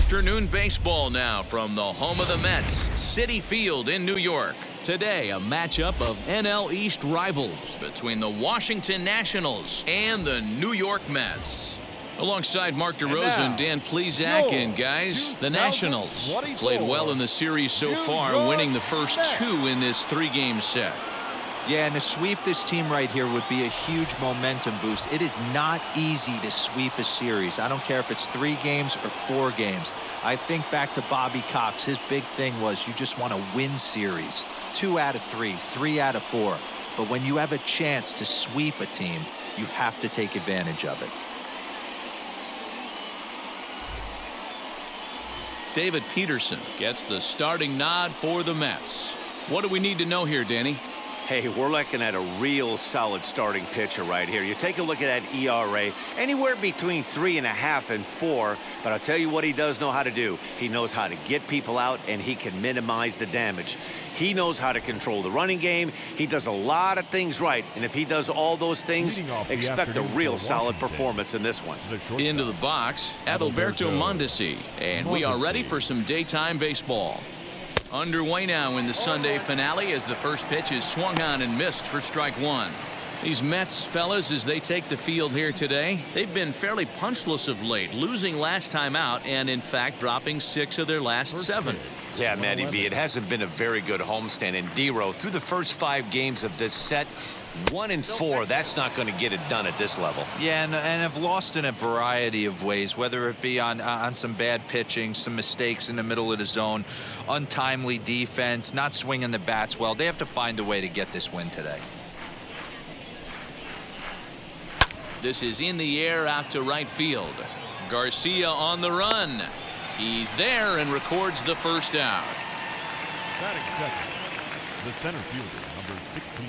Afternoon baseball now from the home of the Mets, Citi Field in New York. Today, a matchup of NL East rivals between the Washington Nationals and the New York Mets. Alongside Mark DeRosa and Dan Plesac, and guys, the Nationals have played well in the series so far, winning the first two in this three-game set. Yeah, and to sweep this team right here would be a huge momentum boost. It is not easy to sweep a series. I don't care if it's 3 games or 4 games. I think back to Bobby Cox. His big thing was you just want to win series. 2 out of 3, 3 out of 4. But when you have a chance to sweep a team, you have to take advantage of it. David Peterson gets the starting nod for the Mets. What do we need to know here, Danny? Hey, we're looking at a real solid starting pitcher right here. You take a look at that ERA, anywhere between 3.5 and 4. But I'll tell you what he does know how to do. He knows how to get people out, and he can minimize the damage. He knows how to control the running game. He does a lot of things right. And if he does all those things, expect a real solid performance in this one. Into the box, Adalberto Mondesi. And we are ready for some daytime baseball. Underway now in the Sunday finale as the first pitch is swung on and missed for strike one. These Mets fellas, as they take the field here today, they've been fairly punchless of late, losing last time out and in fact dropping 6 of their last 7. Yeah, Matty V, it hasn't been a very good homestand. And D-Row, through the first 5 games of this set, 1 and 4, that's not going to get it done at this level. Yeah, and have lost in a variety of ways, whether it be on some bad pitching, some mistakes in the middle of the zone, untimely defense, not swinging the bats well. They have to find a way to get this win today. This is in the air out to right field. Garcia on the run. He's there and records the first out. Batting second, the center fielder, number 16,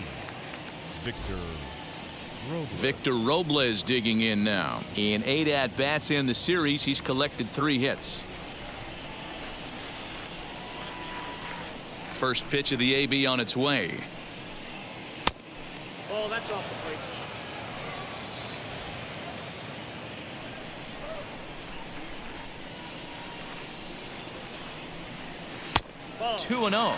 Victor Robles digging in now. In 8 at-bats in the series, he's collected 3 hits. First pitch of the AB on its way. Oh, that's off the plate. 2-0.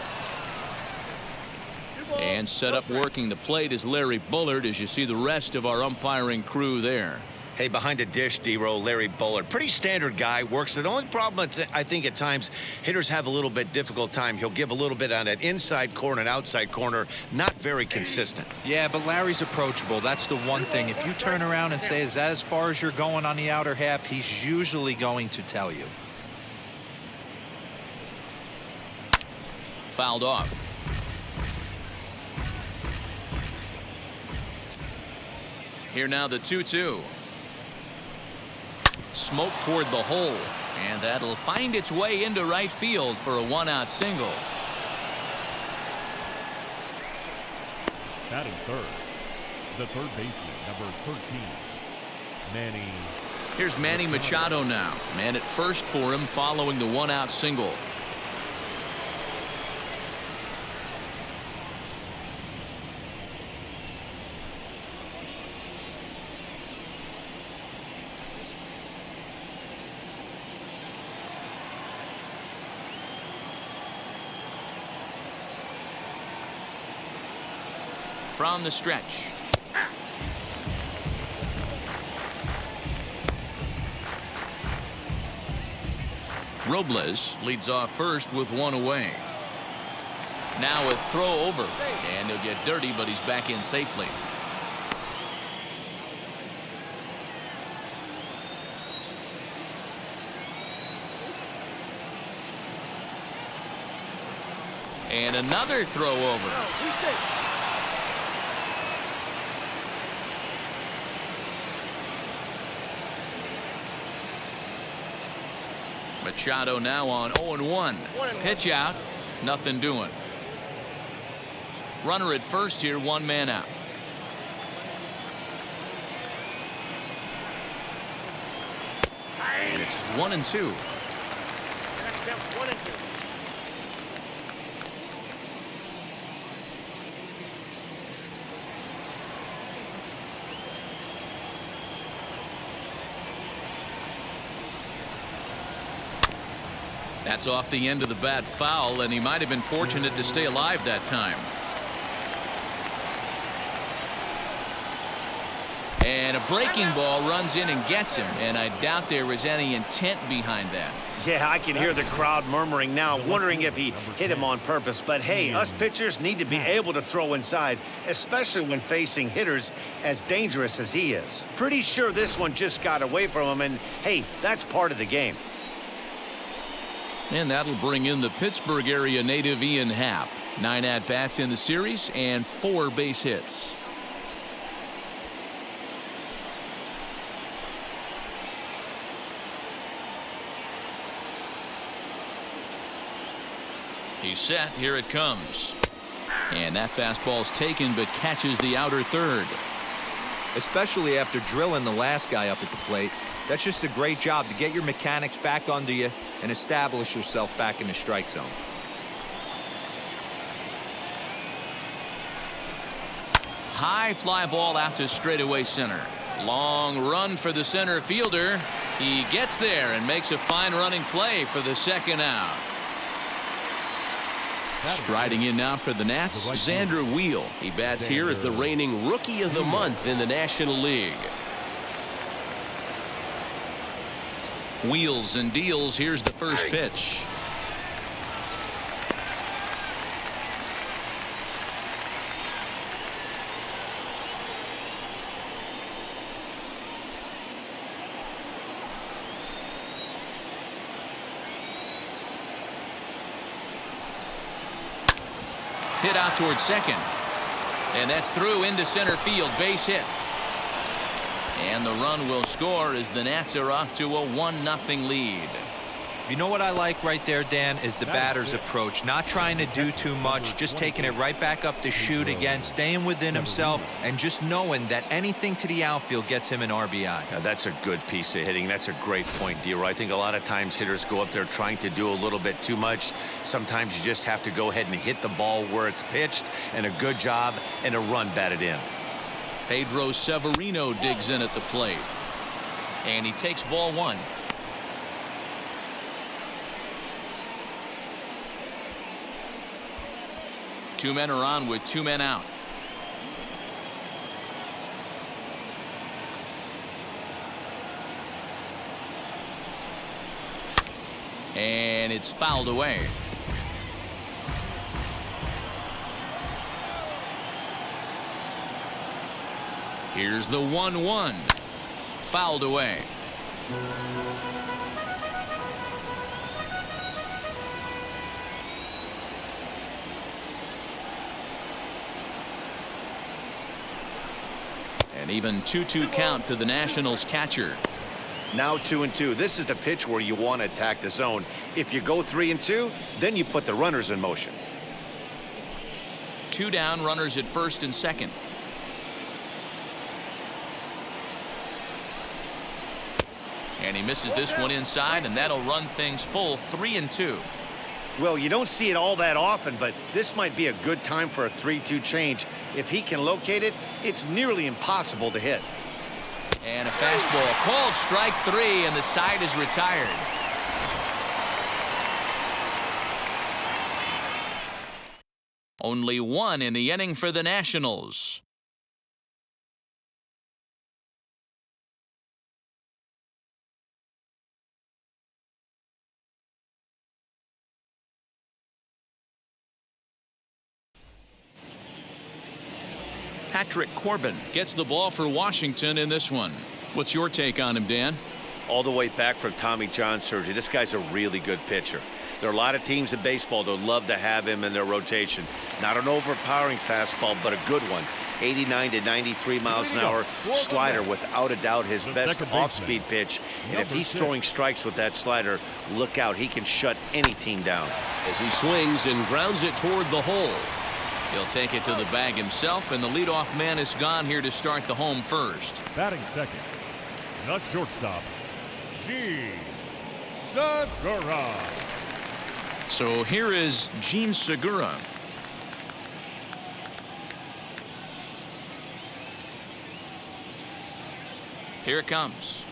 And set up working the plate is Larry Bullard, as you see the rest of our umpiring crew there. Hey, behind the dish, D-Row, Larry Bullard. Pretty standard guy, works. The only problem, I think, at times, hitters have a little bit difficult time. He'll give a little bit on that inside corner and outside corner. Not very consistent. Yeah, but Larry's approachable. That's the one thing. If you turn around and say, is that as far as you're going on the outer half, he's usually going to tell you. Fouled off. Here now the 2-2. Smoke toward the hole, and that'll find its way into right field for a 1-out single. batting third, the third baseman, number 13, Manny. Here's Manny Machado now. Man at first for him following the 1-out single. From the stretch. Robles leads off first with 1 away. Now a throw over, and he'll get dirty, but he's back in safely. And another throw over. Machado now on 0-1. Pitch out, nothing doing. Runner at first here, 1 man out. And it's 1-2. That's off the end of the bat foul, and he might have been fortunate to stay alive that time. And a breaking ball runs in and gets him, and I doubt there was any intent behind that. Yeah, I can hear the crowd murmuring now, wondering if he hit him on purpose. But hey, us pitchers need to be able to throw inside, especially when facing hitters as dangerous as he is. Pretty sure this one just got away from him, and hey, that's part of the game. And that'll bring in the Pittsburgh area native Ian Happ. 9 at-bats in the series and 4 base hits. He's set. Here it comes. And that fastball's taken but catches the outer third. Especially after drilling the last guy up at the plate. That's just a great job to get your mechanics back under you and establish yourself back in the strike zone. High fly ball out to straightaway center. Long run for the center fielder. He gets there and makes a fine running play for the second out. Striding in now for the Nats, Xander Wheel. He bats here as the reigning Rookie of the Month in the National League. Wheels and deals. Here's the first pitch. Hit out towards second. And that's through into center field. Base hit. And the run will score as the Nats are off to a 1-0 lead. You know what I like right there, Dan, is the batter's approach. Not trying to do too much, just taking it right back up the chute again, staying within himself, and just knowing that anything to the outfield gets him an RBI. Now, that's a good piece of hitting. That's a great point, D-Roy. I think a lot of times hitters go up there trying to do a little bit too much. Sometimes you just have to go ahead and hit the ball where it's pitched, and a good job and a run batted in. Pedro Severino digs in at the plate. And he takes ball 1. Two men are on with 2 men out. And it's fouled away. Here's the 1-1. Fouled away. An even 2-2 count to the Nationals catcher. Now 2-2. This is the pitch where you want to attack the zone. If you go 3-2, then you put the runners in motion. 2 down, runners at first and second. And he misses this one inside, and that'll run things full 3-2. Well, you don't see it all that often, but this might be a good time for a 3-2 change. If he can locate it, it's nearly impossible to hit. And a fastball called strike 3, and the side is retired. Only 1 in the inning for the Nationals. Patrick Corbin gets the ball for Washington in this one. What's your take on him, Dan? All the way back from Tommy John surgery. This guy's a really good pitcher. There are a lot of teams in baseball that would love to have him in their rotation. Not an overpowering fastball, but a good one. 89 to 93 miles an hour slider, without a doubt his best off-speed pitch. And if he's throwing strikes with that slider, look out. He can shut any team down. As he swings and grounds it toward the hole. He'll take it to the bag himself, and the leadoff man is gone here to start the home first. Batting second, the shortstop, Jean Segura. So here is Jean Segura. Here it comes.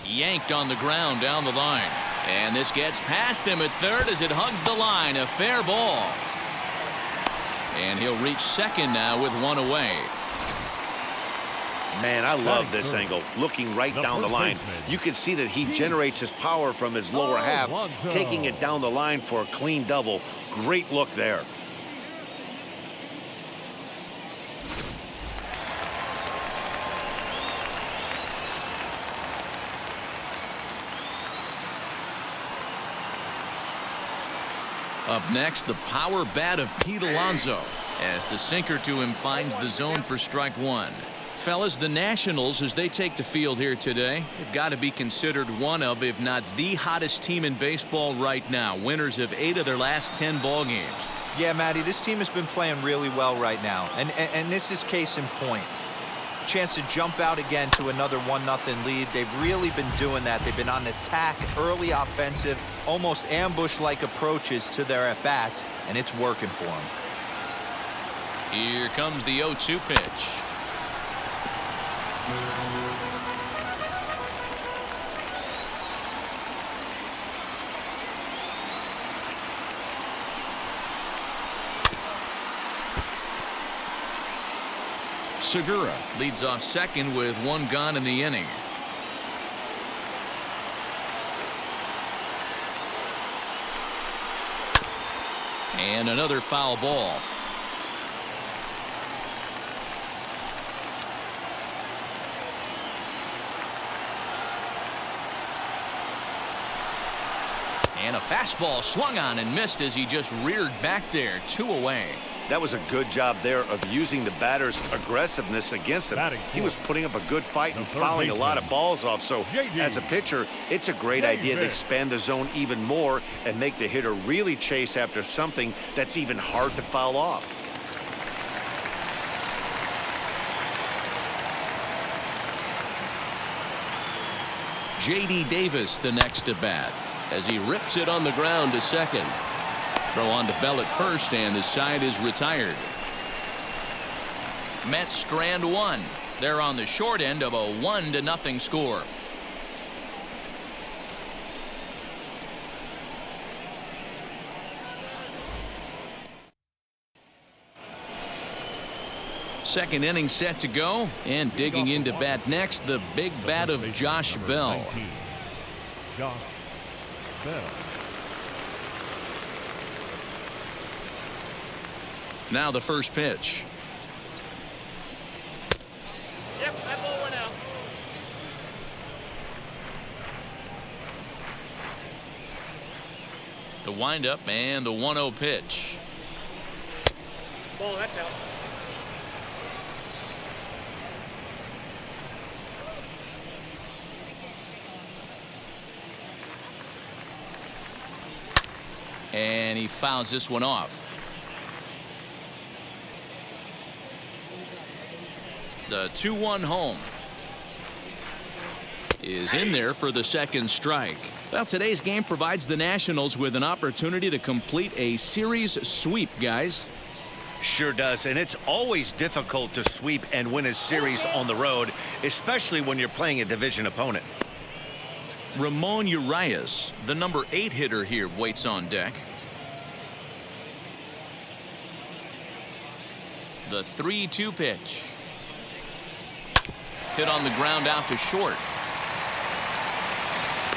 Yanked on the ground down the line. And this gets past him at third as it hugs the line. A fair ball. And he'll reach second now with one away. Man, I love this angle. Looking right down the line, you can see that he generates his power from his lower half, taking it down the line for a clean double. Great look there. Up next, the power bat of Pete Alonso as the sinker to him finds the zone for strike one. Fellas, the Nationals, as they take the field here today, have got to be considered one of, if not the hottest team in baseball right now. Winners of 8 of their last 10 ball games. Yeah, Matty, this team has been playing really well right now. And this is case in point. Chance to jump out again to another 1-0 lead. They've really been doing that. They've been on attack, early offensive, almost ambush-like approaches to their at-bats, and it's working for them. Here comes the 0-2 pitch. Segura leads off second with 1 gone in the inning. And another foul ball. And a fastball swung on and missed as he just reared back there. 2 away. That was a good job there of using the batter's aggressiveness against him. He was putting up a good fight and fouling a lot of balls off. So as a pitcher, it's a great idea to expand the zone even more and make the hitter really chase after something that's even hard to foul off. J.D. Davis the next to bat as he rips it on the ground to second. Throw on to Bell at first, and the side is retired. Mets strand 1. They're on the short end of a 1-0 score. Second inning set to go, and digging into bat next, the big bat of Josh Bell. Josh Bell. Now the first pitch. Yep, that ball went out. The windup and the 1-0 pitch. Ball, that's out. And he fouls this one off. The 2-1 home is in there for the second strike. Well, today's game provides the Nationals with an opportunity to complete a series sweep, guys. Sure does, and it's always difficult to sweep and win a series on the road, especially when you're playing a division opponent. Ramon Urias, the number 8 hitter here, waits on deck. The 3-2 pitch. Hit on the ground out to short.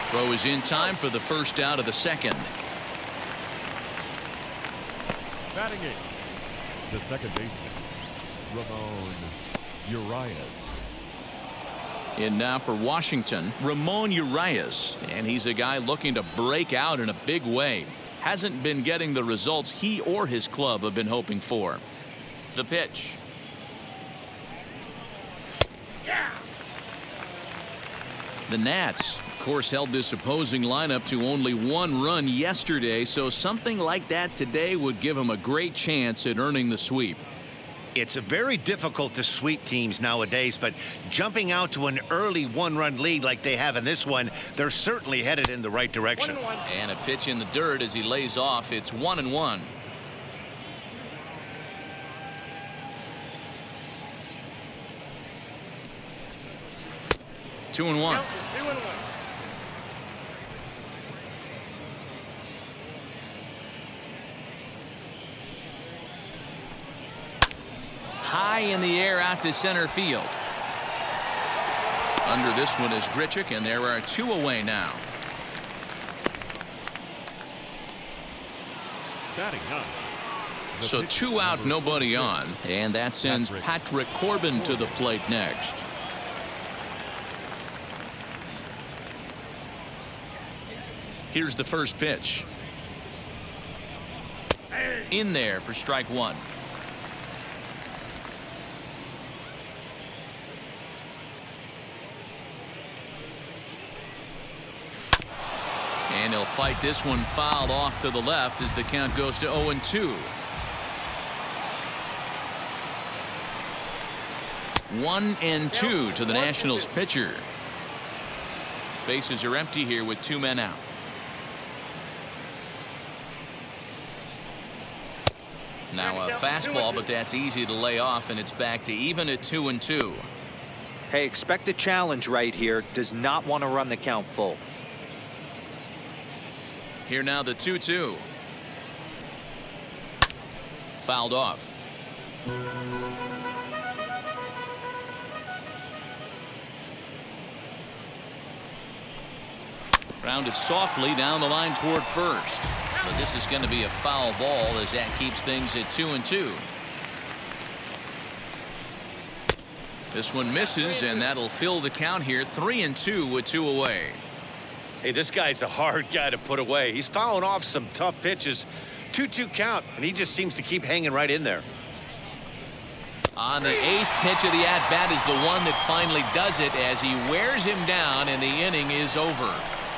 Throw is in time for the first out of the second. Batting eighth, the second baseman, Ramon Urias. In now for Washington, Ramon Urias, and he's a guy looking to break out in a big way. Hasn't been getting the results he or his club have been hoping for. The pitch. The Nats, of course, held this opposing lineup to only 1 run yesterday, so something like that today would give them a great chance at earning the sweep. It's very difficult to sweep teams nowadays, but jumping out to an early 1-run lead like they have in this one, they're certainly headed in the right direction. 1-1. And a pitch in the dirt as he lays off. It's 1-1. Two and one. Count is 2-1. in the air out to center field. Under this one is Grichuk, and there are 2 away now. Batting up. So 2 out, nobody on, and that sends Patrick Corbin to the plate next. Here's the first pitch. In there for strike 1. And he'll fight this one fouled off to the left as the count goes to 0-2. 1-2 to the Nationals pitcher. Bases are empty here with 2 men out. Now a fastball, but that's easy to lay off, and it's back to even at 2-2. Hey, expect a challenge right here. Does not want to run the count full. Here now the 2-2. Fouled off. Grounded softly down the line toward first. But this is going to be a foul ball as that keeps things at 2-2. This one misses, and that'll fill the count here 3-2 with 2 away. Hey, this guy's a hard guy to put away. He's fouling off some tough pitches. 2-2 count, and he just seems to keep hanging right in there. On the 8th pitch of the at-bat is the one that finally does it as he wears him down, and the inning is over.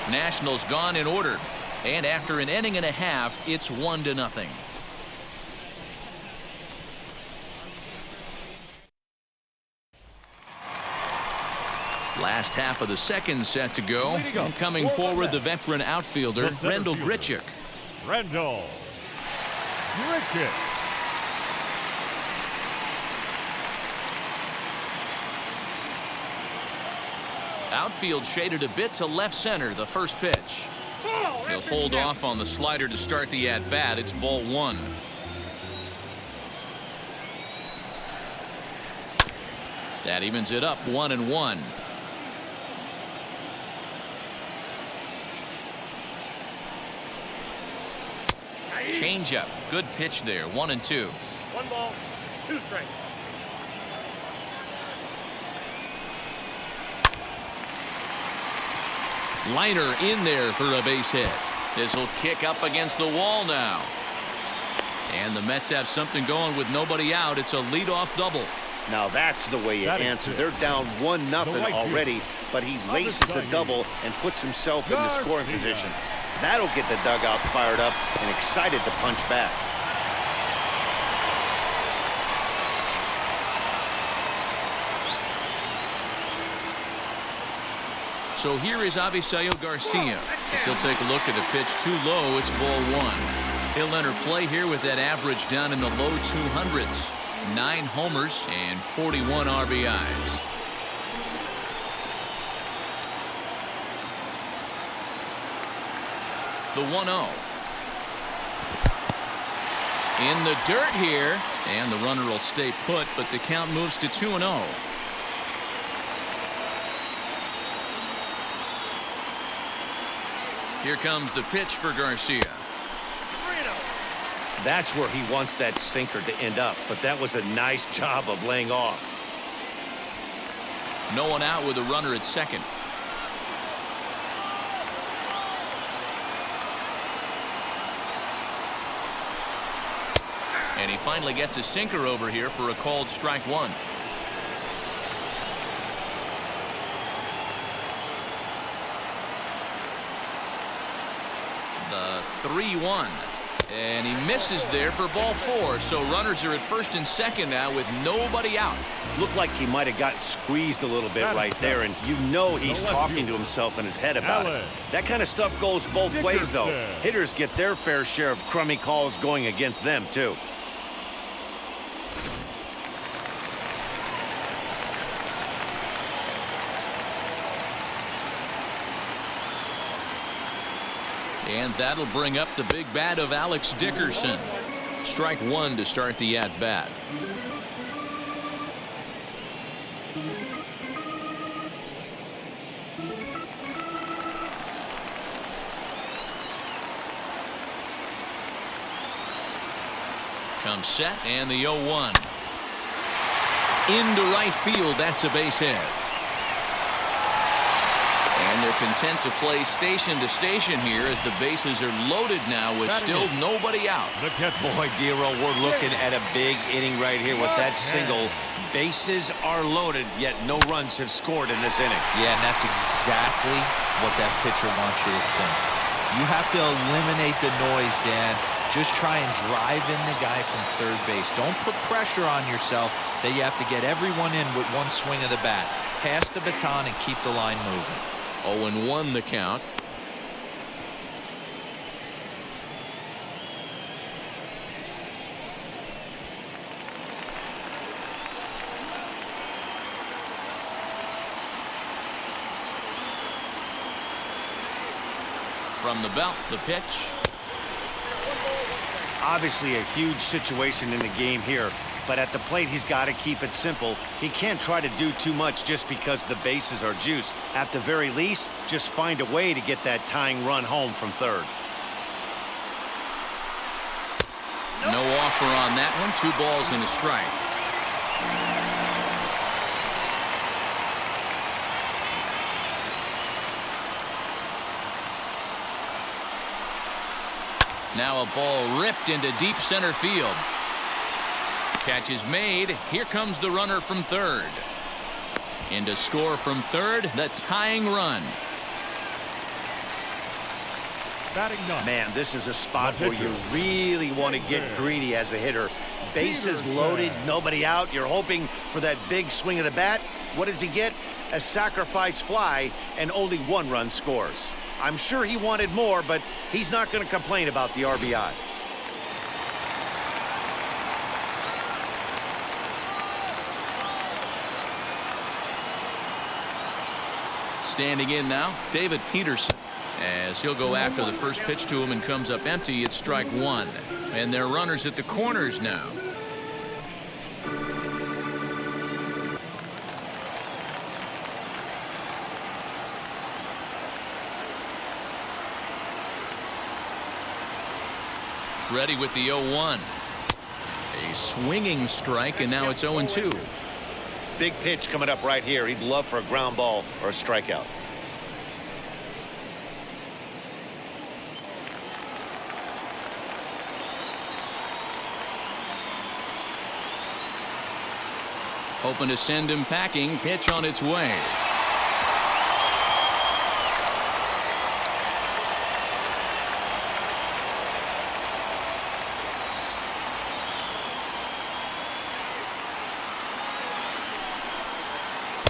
Nationals gone in order, and after an inning and a half, it's 1-0. Last half of the second set to go. And coming forward, the veteran outfielder, Randal Grichuk. Randal Grichuk. Outfield shaded a bit to left center, the first pitch. He'll hold off on the slider to start the at-bat. It's ball 1. That evens it up 1-1. Changeup. Good pitch there. 1-2. 1 ball, 2 strikes. Liner in there for a base hit. This will kick up against the wall now. And the Mets have something going with nobody out. It's a leadoff double. Now that's the way you answer. They're down 1-0 already, but he laces the double and puts himself in the scoring position. That'll get the dugout fired up and excited to punch back. So here is Avisail Garcia as he'll take a look at a pitch too low. It's ball 1. He'll enter play here with that average down in the low 200s. 9 homers and 41 RBIs. The 1-0. In the dirt here, and the runner will stay put, but the count moves to 2-0. Here comes the pitch for Garcia. That's where he wants that sinker to end up, but that was a nice job of laying off. No one out with a runner at second. And he finally gets a sinker over here for a called strike 1. The 3-1. And he misses there for ball 4. So runners are at first and second now with nobody out. Looked like he might have gotten squeezed a little bit right there, and you know he's talking to himself in his head about it. That kind of stuff goes both ways, though. Hitters get their fair share of crummy calls going against them, too. And that'll bring up the big bat of Alex Dickerson. Strike 1 to start the at-bat. Comes set, and the 0-1. Into right field. That's a base hit. And they're content to play station to station here as the bases are loaded now with still nobody out. Boy, Dero, we're looking at a big inning right here with that single. Bases are loaded, yet no runs have scored in this inning. Yeah, and that's exactly what that pitcher wants you to think. You have to eliminate the noise, Dan. Just try and drive in the guy from third base. Don't put pressure on yourself that you have to get everyone in with one swing of the bat. Pass the baton and keep the line moving. 0-1 the count. From the belt, the pitch. Obviously a huge situation in the game here, but at the plate he's got to keep it simple. He can't try to do too much just because the bases are juiced. At the very least, just find a way to get that tying run home from third. No offer on that one. 2 balls and a strike. Now a ball ripped into deep center field. Catch is made. Here comes the runner from third. In to score from third, the tying run. Batting ninth. Man, this is a spot where you really want to get greedy as a hitter. Bases loaded, nobody out. You're hoping for that big swing of the bat. What does he get? A sacrifice fly, and only 1 run scores. I'm sure he wanted more, but he's not going to complain about the RBI. Standing in now, David Peterson. As he'll go after the first pitch to him and comes up empty, it's strike 1. And they're runners at the corners now. Ready with the 0-1. A swinging strike, and now it's 0-2. Big pitch coming up right here. He'd love for a ground ball or a strikeout. Hoping to send him packing. Pitch on its way.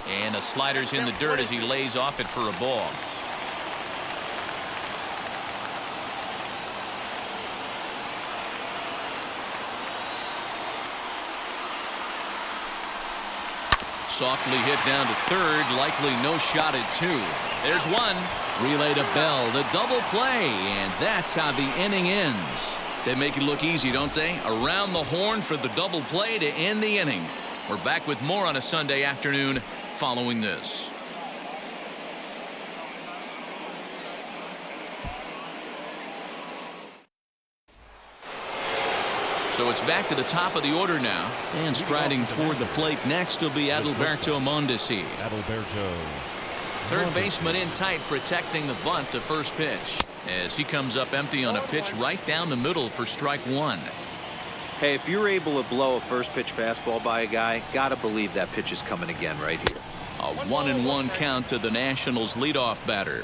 And a slider's in the dirt as he lays off it for a ball. Softly hit down to third. Likely no shot at 2. There's 1. Relay to Bell. The double play. And that's how the inning ends. They make it look easy, don't they? Around the horn for the double play to end the inning. We're back with more on a Sunday afternoon following this. So it's back to the top of the order now. And striding toward the plate next will be Adalberto Mondesi. Adalberto. Third baseman in tight, protecting the bunt, the first pitch. As he comes up empty on a pitch right down the middle for strike 1. Hey, if you're able to blow a first pitch fastball by a guy, gotta believe that pitch is coming again right here. A 1-1 count to the Nationals leadoff batter.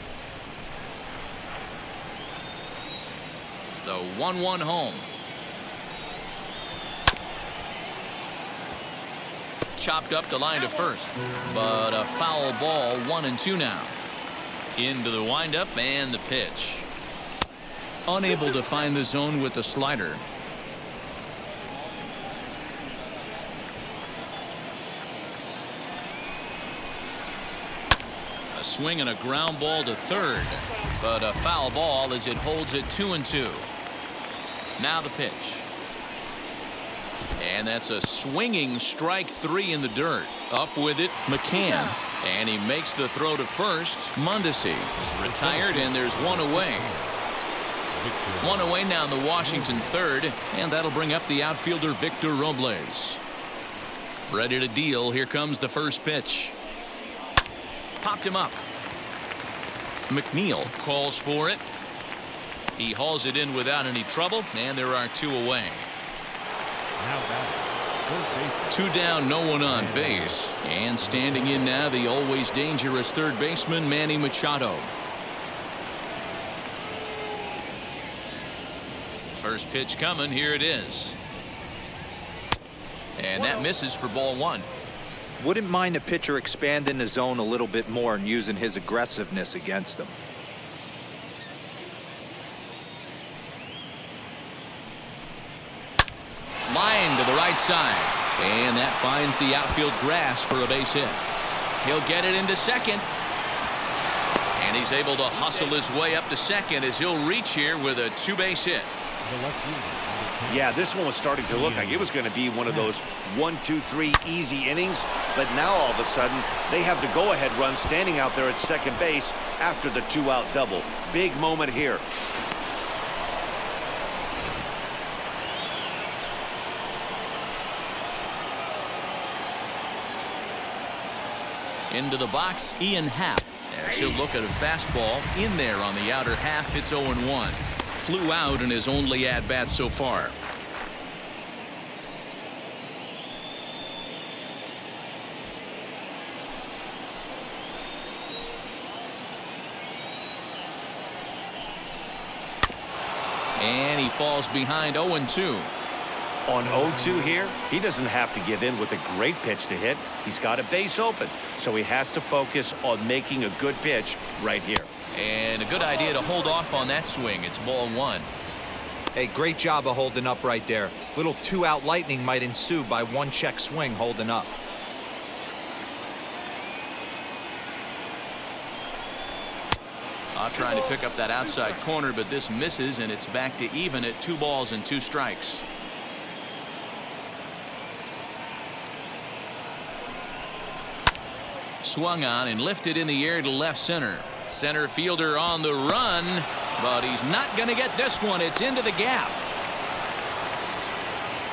The 1-1 home. Chopped up the line to first, but a foul ball. 1-2 now. Into the windup and the pitch. Unable to find the zone with the slider. A swing and a ground ball to third, but a foul ball as it holds it 2-2. Now the pitch. And that's a swinging strike 3 in the dirt. Up with it, McCann. And he makes the throw to first. Mondesi is retired, and there's one away. One away now in the Washington third, and that'll bring up the outfielder Victor Robles. Ready to deal. Here comes the first pitch. Popped him up. McNeil calls for it. He hauls it in without any trouble, and there are 2 away. Two down, no one on base. And standing in now, the always dangerous third baseman, Manny Machado. First pitch coming. Here it is. And that misses for ball 1. Wouldn't mind a pitcher expanding the zone a little bit more and using his aggressiveness against him. Line to the right side. And that finds the outfield grass for a base hit. He'll get it into second. And he's able to hustle his way up to second as he'll reach here with a 2-base hit. Yeah, this one was starting to look like it was going to be one of those 1, 2, 3 easy innings. But now all of a sudden they have the go-ahead run standing out there at second base after the 2-out double. Big moment here. Into the box, Ian Happ. As he'll look at a fastball in there on the outer half. It's 0-1. Flew out in his only at-bat so far. And he falls behind 0-2. On 0-2 here, he doesn't have to give in with a great pitch to hit. He's got a base open, so he has to focus on making a good pitch right here. And a good idea to hold off on that swing. It's ball 1. Hey, great job of holding up right there. Little 2-out lightning might ensue by 1-check swing holding up. Trying to pick up that outside corner, but this misses, and it's back to even at 2 balls and 2 strikes. Swung on and lifted in the air to left center. Center fielder on the run, but he's not going to get this one. It's into the gap.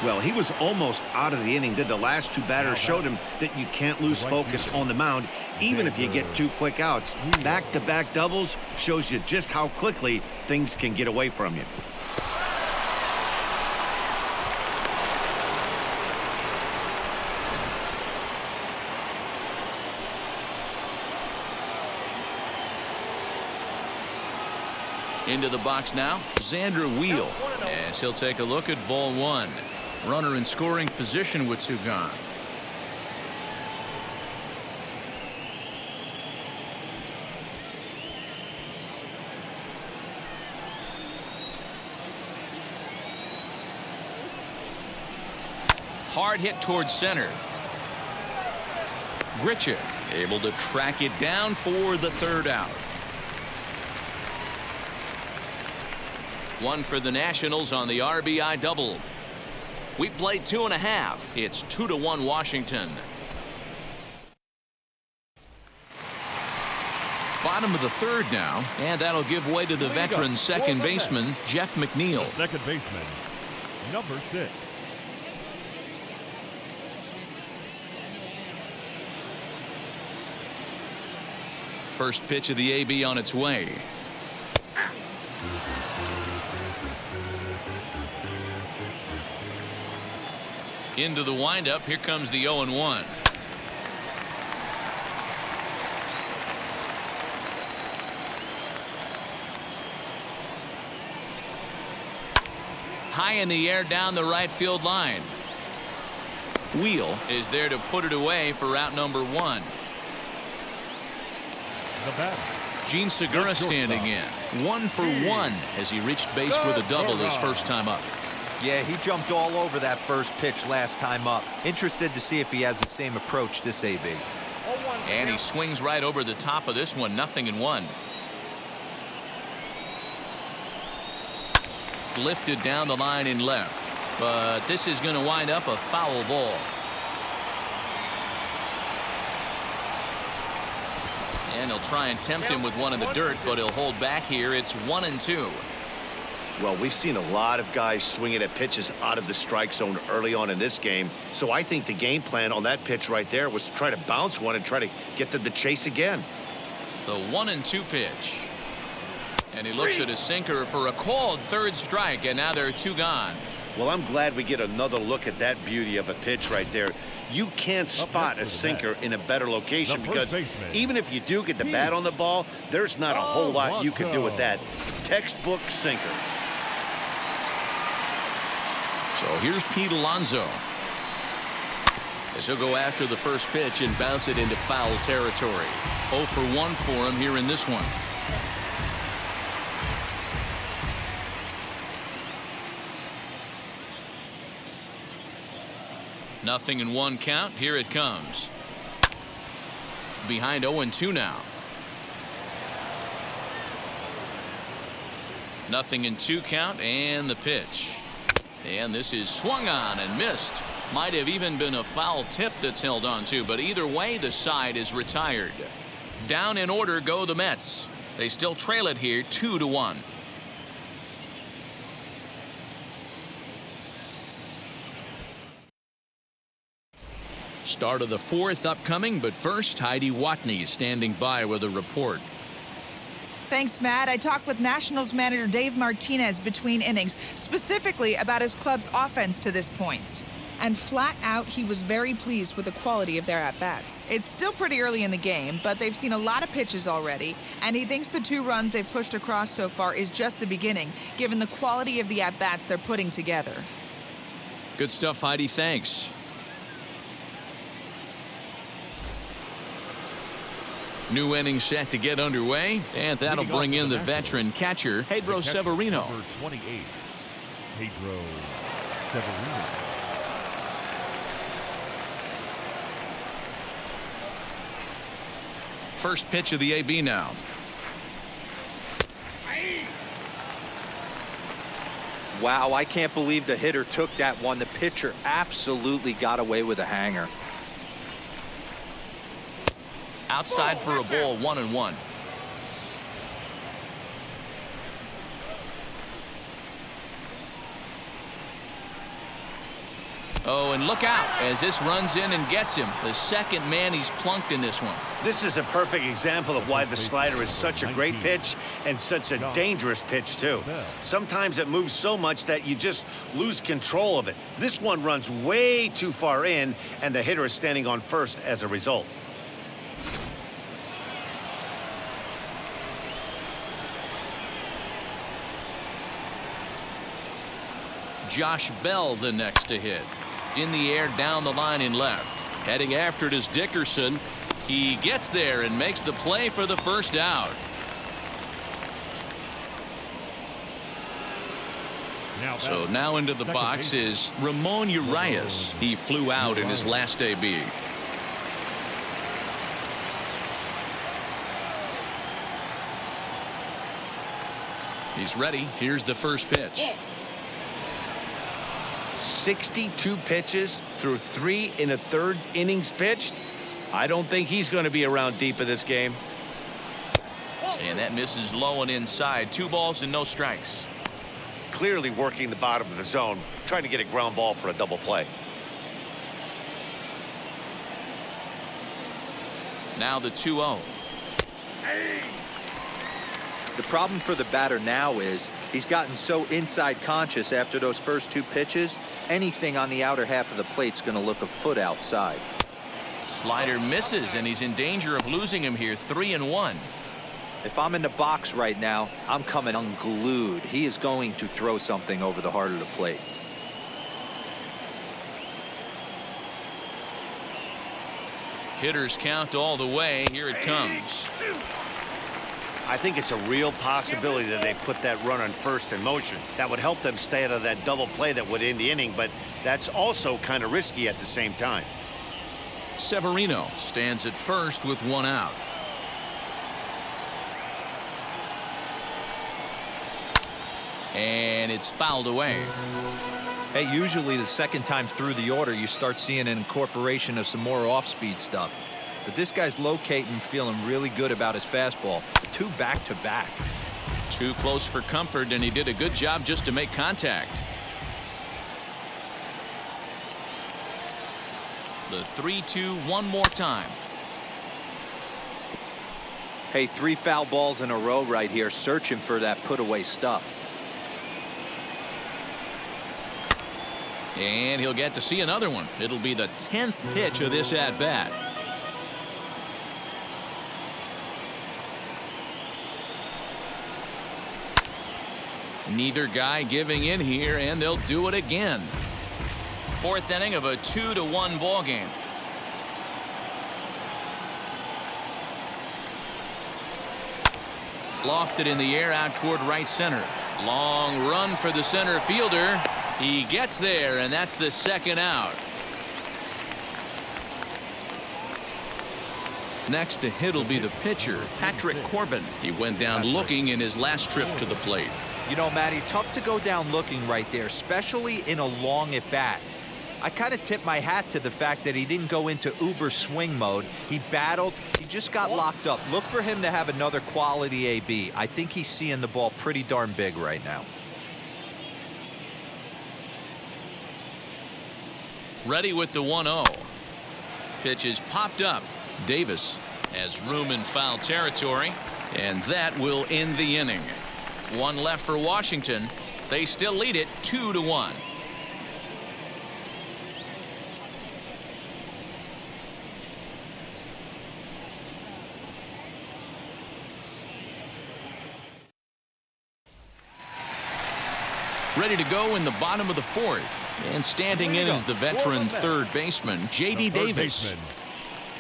Well, he was almost out of the inning. Did the last 2 batters showed him that you can't lose focus on the mound, even if you get 2 quick outs. Back-to-back doubles shows you just how quickly things can get away from you. Into the box now, Xander Wheel, as he'll take a look at ball 1. Runner in scoring position with 2 gone. Hard hit towards center. Grichuk able to track it down for the 3rd out. One for the Nationals on the RBI double. We played 2.5. It's 2-1 Washington. Bottom of the 3rd now, and that'll give way to the veteran second baseman, Jeff McNeil. The second baseman, number 6. First pitch of the AB on its way. Into the windup. Here comes the 0-1. High in the air down the right field line. Wheel is there to put it away for out number 1. The batter, Gene Segura standing in. 1 for 1 as he reached base with a double his first time up. Yeah, he jumped all over that first pitch last time up. Interested to see if he has the same approach this AB. And he swings right over the top of this one. 0-1. Lifted down the line in left. But this is going to wind up a foul ball. And he'll try and tempt him with one in the dirt, but he'll hold back here. It's 1-2. Well, we've seen a lot of guys swinging at pitches out of the strike zone early on in this game. So I think the game plan on that pitch right there was to try to bounce one and try to get them to chase again. The 1-2 pitch. And he looks at his sinker for a called third strike, and now there are two gone. Well, I'm glad we get another look at that beauty of a pitch right there. You can't spot a sinker in a better location because even if you do get the bat on the ball, there's not a whole lot you can do with that. Textbook sinker. So here's Pete Alonso. As he'll go after the first pitch and bounce it into foul territory. 0 for 1 for him here in this one. Nothing in 1 count. Here it comes. Behind 0-2 now. Nothing in 2 count, and the pitch. And this is swung on and missed. Might have even been a foul tip that's held on to, but either way, the side is retired. Down in order go the Mets. They still trail it here 2-1. Start of the 4th upcoming, but first, Heidi Watney standing by with a report. Thanks, Matt. I talked with Nationals manager Dave Martinez between innings, specifically about his club's offense to this point. And flat out, he was very pleased with the quality of their at-bats. It's still pretty early in the game, but they've seen a lot of pitches already, and he thinks the 2 runs they've pushed across so far is just the beginning, given the quality of the at-bats they're putting together. Good stuff, Heidi. Thanks. New inning set to get underway, and that'll bring in the veteran catcher, Pedro Severino. Number 28, Pedro Severino. First pitch of the AB now. Wow, I can't believe the hitter took that one. The pitcher absolutely got away with a hanger. Outside for a ball, 1-1. Oh, and look out as this runs in and gets him. The second man he's plunked in this one. This is a perfect example of why the slider is such a great pitch and such a dangerous pitch, too. Sometimes it moves so much that you just lose control of it. This one runs way too far in, and the hitter is standing on first as a result. Josh Bell the next to hit. In the air down the line in left. Heading after it is Dickerson. He gets there and makes the play for the first out. So now into the box is Ramon Urias. He flew out in his last AB. He's ready. Here's the first pitch. 62 pitches through 3 1/3 innings pitched. I don't think he's going to be around deep in this game. And that misses low and inside. 2 balls and no strikes. Clearly working the bottom of the zone, trying to get a ground ball for a double play. Now the 2-0. The problem for the batter now is he's gotten so inside conscious after those first 2 pitches. Anything on the outer half of the plate's going to look a foot outside. Slider misses, and he's in danger of losing him here. 3-1. If I'm in the box right now, I'm coming unglued. He is going to throw something over the heart of the plate. Hitters count all the way. Here it comes. I think it's a real possibility that they put that run on first in motion. That would help them stay out of that double play that would end the inning, but that's also kind of risky at the same time. Severino stands at first with 1 out. And it's fouled away. Hey, usually the second time through the order, you start seeing an incorporation of some more off-speed stuff. But this guy's locating, feeling really good about his fastball. 2 back-to-back. Too close for comfort, and he did a good job just to make contact. The 3-2 one more time. Hey, 3 foul balls in a row right here, searching for that put-away stuff. And he'll get to see another one. It'll be the 10th pitch of this at-bat. Neither guy giving in here, and they'll do it again. 4th inning of a 2-1 ball game. Lofted in the air out toward right center. Long run for the center fielder. He gets there, and that's the 2nd out. Next to hit will be the pitcher, Patrick Corbin. He went down looking in his last trip to the plate. You know, Matty, tough to go down looking right there, especially in a long at-bat. I kind of tip my hat to the fact that he didn't go into uber swing mode. He battled. He just got locked up. Look for him to have another quality AB. I think he's seeing the ball pretty darn big right now. Ready with the 1-0. Pitch is popped up. Davis has room in foul territory, and that will end the inning. 1 left for Washington. They still lead it 2-1. Ready to go in the bottom of the 4th, and standing in is the veteran third baseman, J.D. Davis.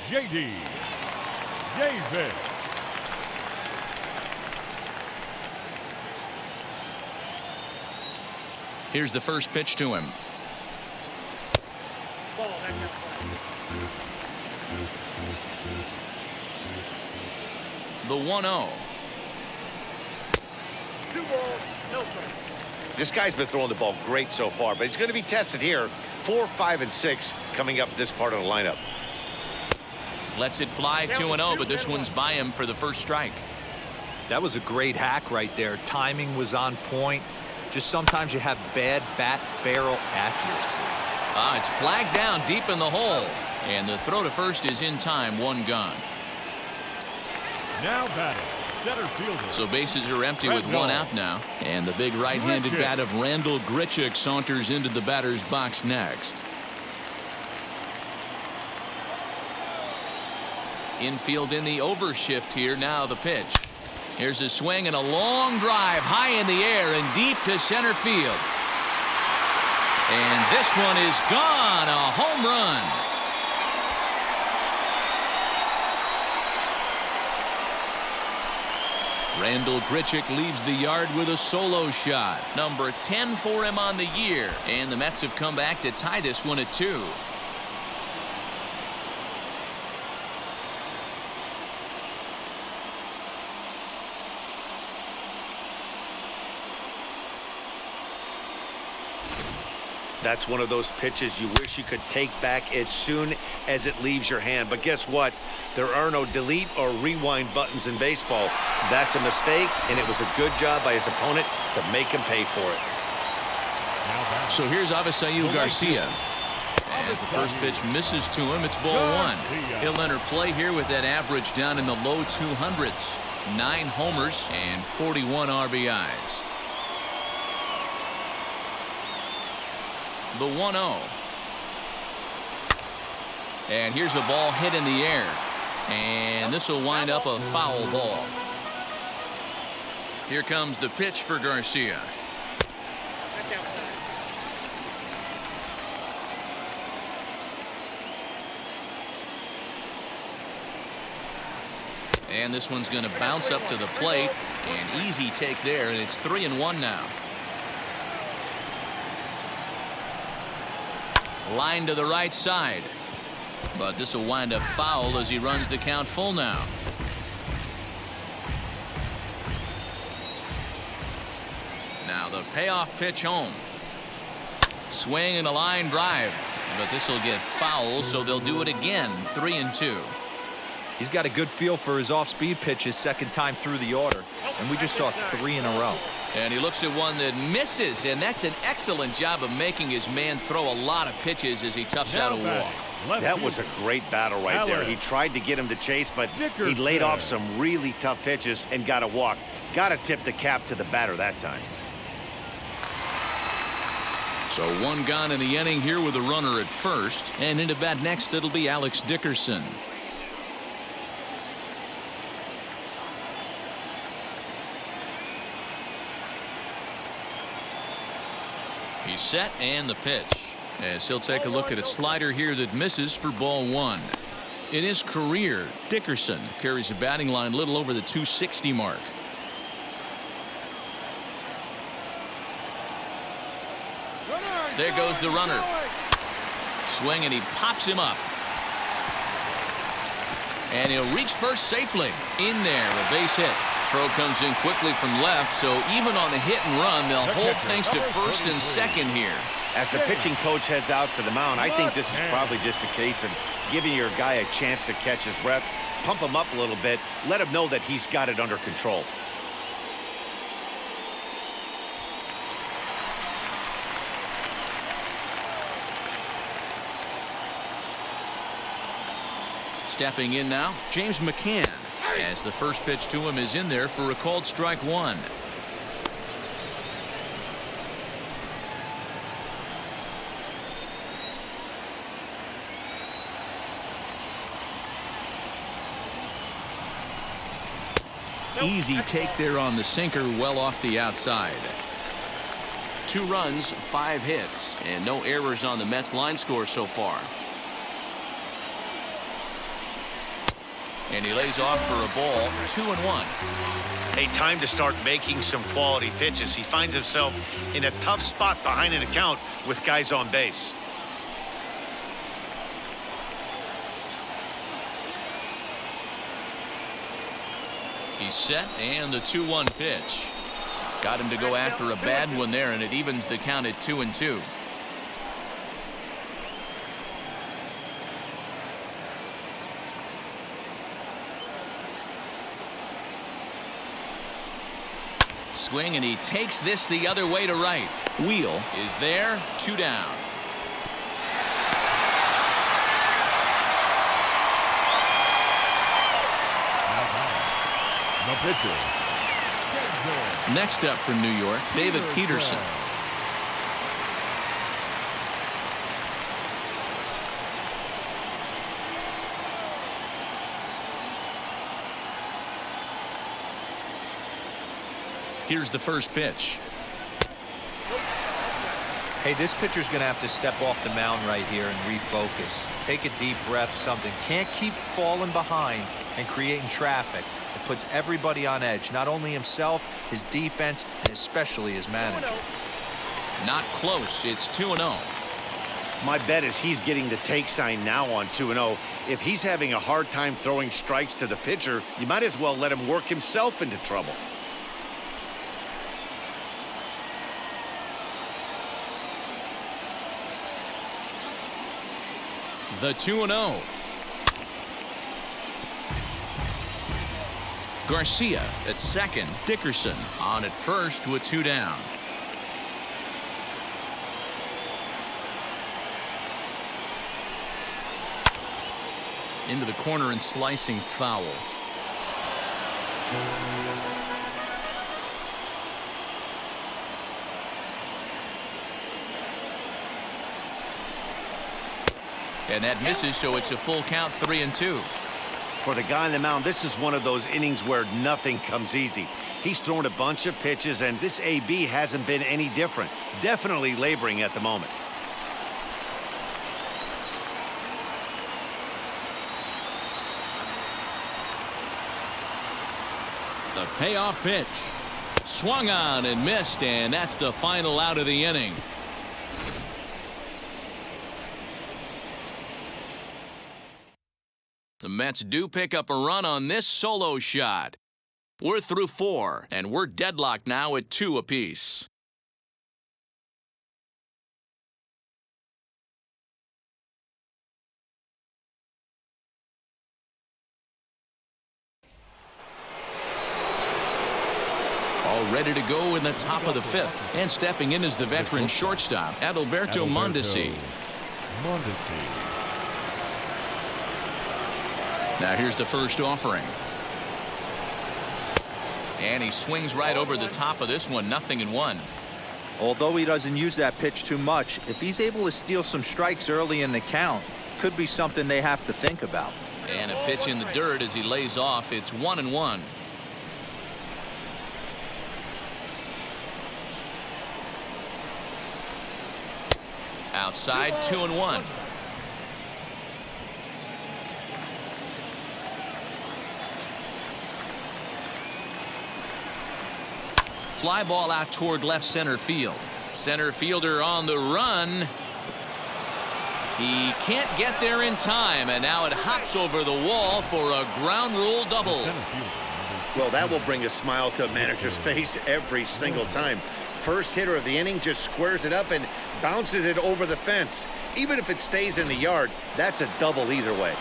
J.D. Davis. Here's the first pitch to him. Ball, that's your play. The 1-0. 2 balls, no strikes. This guy's been throwing the ball great so far, but he's going to be tested here. 4, 5, and 6 coming up this part of the lineup. Lets it fly 2-0, but this one's by him for the first strike. That was a great hack right there. Timing was on point. Just sometimes you have bad bat barrel accuracy. It's flagged down deep in the hole, and the throw to first is in time. 1 gone. Now batting, center fielder. So bases are empty with 1 out now, and the big right-handed bat of Randal Grichuk saunters into the batter's box next. Infield in the overshift here. Now the pitch. Here's a swing and a long drive high in the air and deep to center field. And this one is gone. A home run. Randal Grichuk leaves the yard with a solo shot. Number 10 for him on the year. And the Mets have come back to tie this one at 2. That's one of those pitches you wish you could take back as soon as it leaves your hand. But guess what? There are no delete or rewind buttons in baseball. That's a mistake, and it was a good job by his opponent to make him pay for it. So here's Avisail Garcia. As the first pitch misses to him, it's ball 1. He'll enter play here with that average down in the low 200s. 9 homers and 41 RBIs. The 1-0. And here's a ball hit in the air. And this will wind up a foul ball. Here comes the pitch for Garcia. That's outside. And this one's going to bounce up to the plate. An easy take there, and it's 3-1 now. Line to the right side. But this will wind up foul as he runs the count full now. Now the payoff pitch home. Swing and a line drive. But this will get foul, so they'll do it again. 3-2. He's got a good feel for his off-speed pitches second time through the order. And we just saw 3 in a row. And he looks at one that misses, and that's an excellent job of making his man throw a lot of pitches as he toughs out a walk. That was a great battle right there. He tried to get him to chase, but he laid off some really tough pitches and got a walk. Got to tip the cap to the batter that time. So one gone in the inning here with a runner at first. And into bat next, it'll be Alex Dickerson. He's set and the pitch. As he'll take a look at a slider here that misses for ball 1. In his career, Dickerson carries a batting line a little over the 260 mark. There goes the runner. Swing and he pops him up. And he'll reach first safely. In there, a base hit. Throw comes in quickly from left, so even on the hit and run, they'll hold things to first and second here. As the pitching coach heads out to the mound, I think this is probably just a case of giving your guy a chance to catch his breath, pump him up a little bit, let him know that he's got it under control. Stepping in now, James McCann, as the first pitch to him is in there for a called strike 1. Easy take there on the sinker, well off the outside. 2 runs, 5 hits, and no errors on the Mets line score so far. And he lays off for a ball, 2-1. A time to start making some quality pitches. He finds himself in a tough spot behind an account with guys on base. He's set, and the 2-1 pitch. Got him to go after a bad one there, and it evens the count at 2-2. Swing, and he takes this the other way to right. Wheel is there, 2 down. The pitcher. Next up from New York, David Peterson. Here's the first pitch. Hey, this pitcher's going to have to step off the mound right here and refocus. Take a deep breath, something. Can't keep falling behind and creating traffic. It puts everybody on edge, not only himself, his defense, and especially his manager. Not close. It's 2-0. My bet is he's getting the take sign now on 2-0. If he's having a hard time throwing strikes to the pitcher, you might as well let him work himself into trouble. The 2-0. Garcia at second. Dickerson on at first with 2 down. Into the corner and slicing foul. And that misses, so it's a full count, 3-2. For the guy on the mound, this is one of those innings where nothing comes easy. He's thrown a bunch of pitches, and this AB hasn't been any different. Definitely laboring at the moment. The payoff pitch. Swung on and missed, and that's the final out of the inning. The Mets do pick up a run on this solo shot. We're through 4, and we're deadlocked now at 2 apiece. ready to go in the top of the 5th. And stepping in is the veteran shortstop, Adalberto Mondesi. Now here's the first offering. And he swings right over the top of this one, 0-1. Although he doesn't use that pitch too much, if he's able to steal some strikes early in the count, could be something they have to think about. And a pitch in the dirt as he lays off. It's 1-1. Outside, 2-1. Fly ball out toward left center field. Center fielder on the run. He can't get there in time, and now it hops over the wall for a ground rule double. Well, that will bring a smile to a manager's face every single time. First hitter of the inning just squares it up and bounces it over the fence. Even if it stays in the yard, that's a double either way.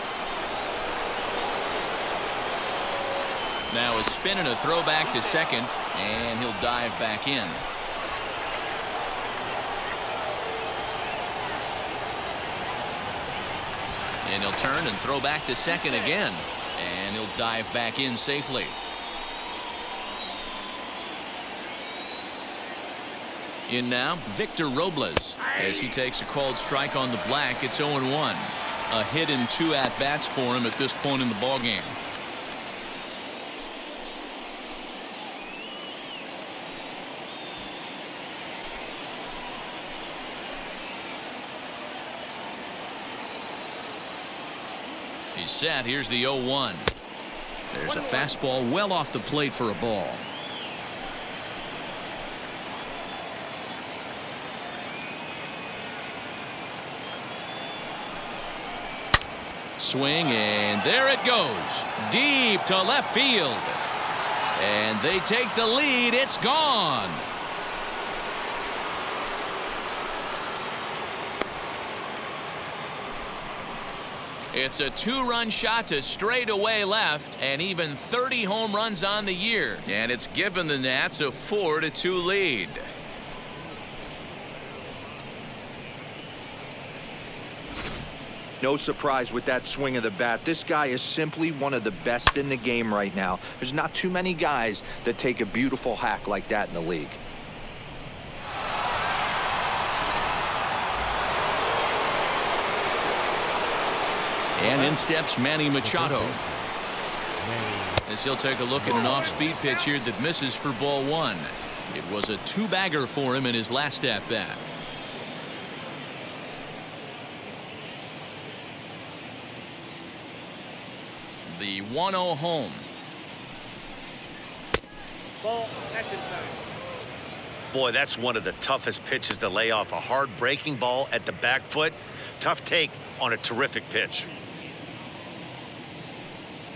Now a spin and a throw back to second, and he'll dive back in. And he'll turn and throw back to second again, and he'll dive back in safely. In now, Victor Robles. As he takes a called strike on the black, it's 0-1. A hit and 2 at-bats for him at this point in the ballgame. He's set. Here's the 0-1. There's a fastball well off the plate for a ball. Swing, and there it goes. Deep to left field. And they take the lead. It's gone. It's a 2-run shot to straightaway left, and even 30 home runs on the year. And it's given the Nats a 4-2 lead. No surprise with that swing of the bat. This guy is simply one of the best in the game right now. There's not too many guys that take a beautiful hack like that in the league. And in steps Manny Machado. As he'll take a look at an off-speed pitch here that misses for ball 1. It was a 2-bagger for him in his last at-bat. The 1-0 home. Ball, that's inside. Boy, that's one of the toughest pitches to lay off. A hard breaking ball at the back foot. Tough take on a terrific pitch.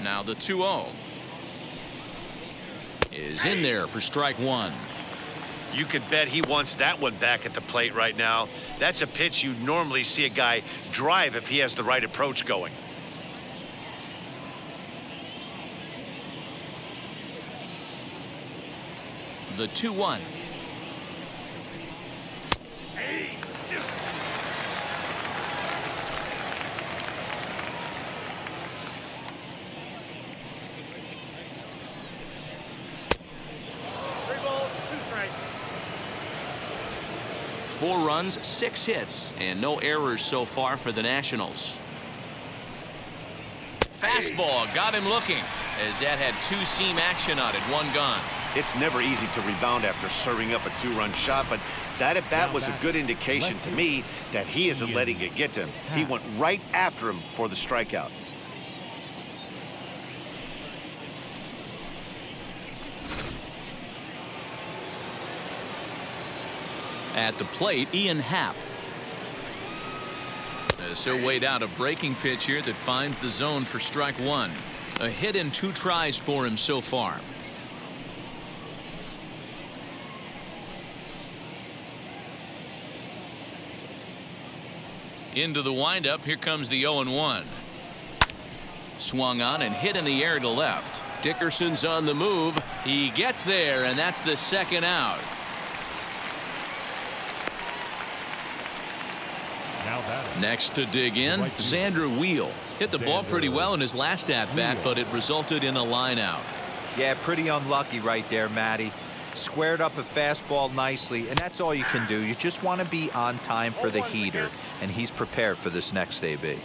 Now the 2-0 is in there for strike 1. You could bet he wants that one back at the plate right now. That's a pitch you normally see a guy drive if he has the right approach going. The 2-1. Four runs, 6 hits, and no errors so far for the Nationals. Fastball got him looking, as that had 2-seam action on it, 1 gone. It's never easy to rebound after serving up a 2-run shot, but that at-bat was a good indication to me that he isn't letting it get to him. He went right after him for the strikeout. At the plate, Ian Happ. As he'll wait out a breaking pitch here that finds the zone for strike 1. A hit and 2 tries for him so far. Into the windup, here comes the 0-1. Swung on and hit in the air to left. Dickerson's on the move. He gets there, and that's the second out. Now that Next to dig in, Xander Wheel. Hit the ball pretty well in his last at-bat, but it resulted in a line out. Yeah, pretty unlucky right there, Matty. Squared up a fastball nicely, and that's all you can do. You just want to be on time for the heater, and he's prepared for this next AB.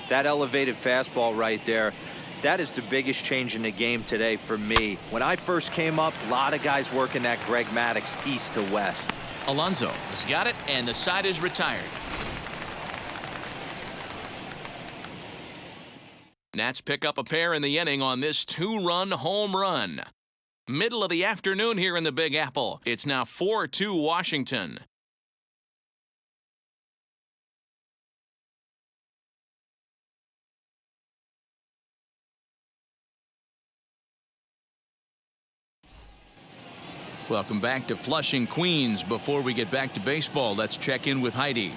That elevated fastball right there, that is the biggest change in the game today for me. When I first came up, a lot of guys working that Greg Maddux east to west. Alonso has got it, and the side is retired. Nats pick up a pair in the inning on this two-run home run. Middle of the afternoon here in the Big Apple. It's now 4-2 Washington. Welcome back to Flushing, Queens. Before we get back to baseball, let's check in with Heidi.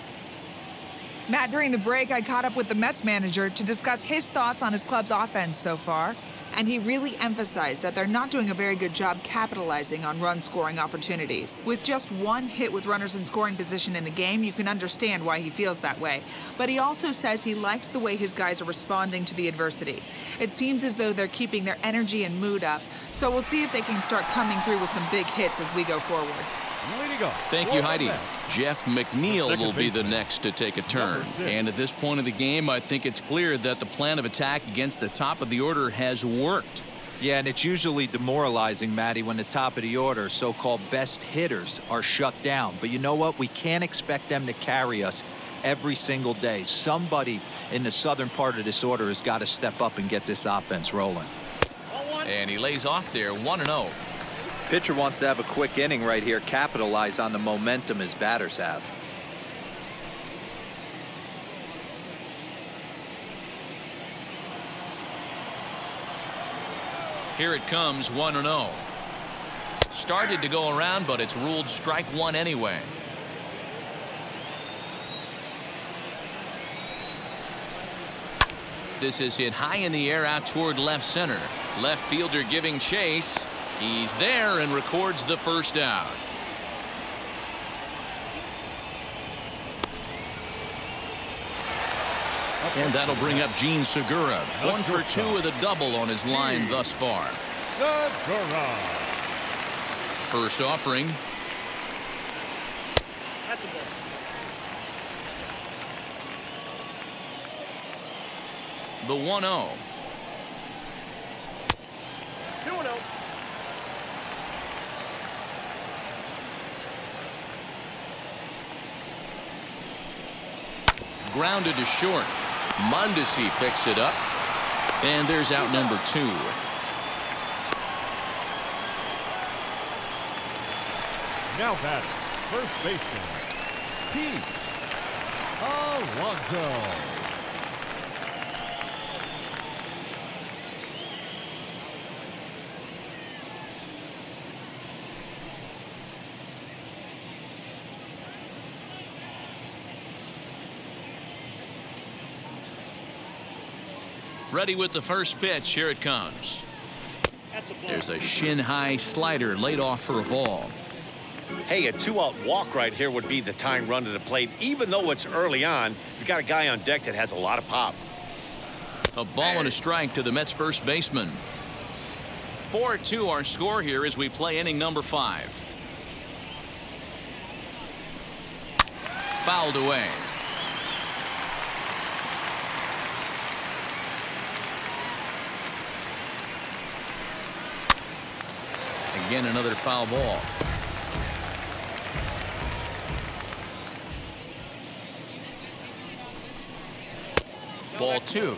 Matt, during the break, I caught up with the Mets manager to discuss his thoughts on his club's offense so far. And he really emphasized that they're not doing a very good job capitalizing on run-scoring opportunities. With just one hit with runners in scoring position in the game, you can understand why he feels that way. But he also says he likes the way his guys are responding to the adversity. It seems as though they're keeping their energy and mood up, so we'll see if they can start coming through with some big hits as we go forward. Thank you, Heidi. Jeff McNeil will be the next to take a turn. And at this point of the game, I think it's clear that the plan of attack against the top of the order has worked. Yeah, and it's usually demoralizing, Matty, when the top of the order, so-called best hitters, are shut down. But you know what? We can't expect them to carry us every single day. Somebody in the southern part of this order has got to step up and get this offense rolling. And he lays off there, 1-0. Pitcher wants to have a quick inning right here, capitalize on the momentum his batters have. Here it comes, 1-0. Started to go around, but it's ruled strike one anyway. This is hit high in the air out toward left center. Left fielder giving chase. He's there and records the first out. And that'll bring up Gene Segura. 1 for 2 with a double on his line thus far. First offering. That's a ball. The 1-0. 2-0. Grounded to short. Mondesi picks it up. And there's out number 2. Now batting, first baseman, Pete Alonso. Ready with the first pitch. Here it comes. That's a ball. There's a shin-high slider laid off for a ball. Hey, a two-out walk right here would be the tying run to the plate. Even though it's early on, you've got a guy on deck that has a lot of pop. A ball and a strike to the Mets first baseman. 4-2 our score here as we play inning number 5. Fouled away. Again, another foul ball. Ball 2.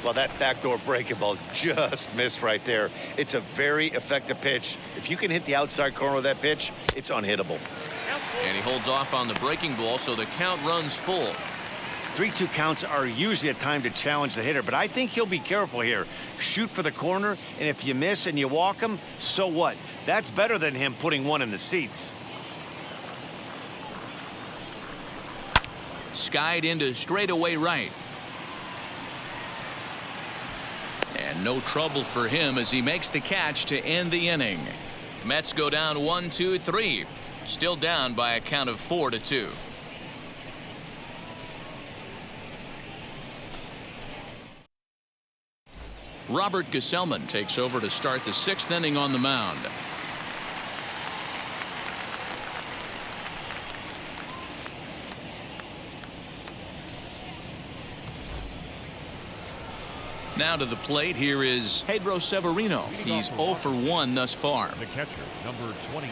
Well, that backdoor breaking ball just missed right there. It's a very effective pitch. If you can hit the outside corner of that pitch, it's unhittable. And he holds off on the breaking ball, so the count runs full. 3-2 counts are usually a time to challenge the hitter, but I think he'll be careful here. Shoot for the corner, and if you miss and you walk him, so what? That's better than him putting one in the seats. Skied into straightaway right. And no trouble for him as he makes the catch to end the inning. Mets go down 1-2-3. Still down by a count of 4-2. Robert Gesellman takes over to start the 6th inning on the mound. Now to the plate, here is Pedro Severino. He's 0 for 1 thus far. The catcher, number 28,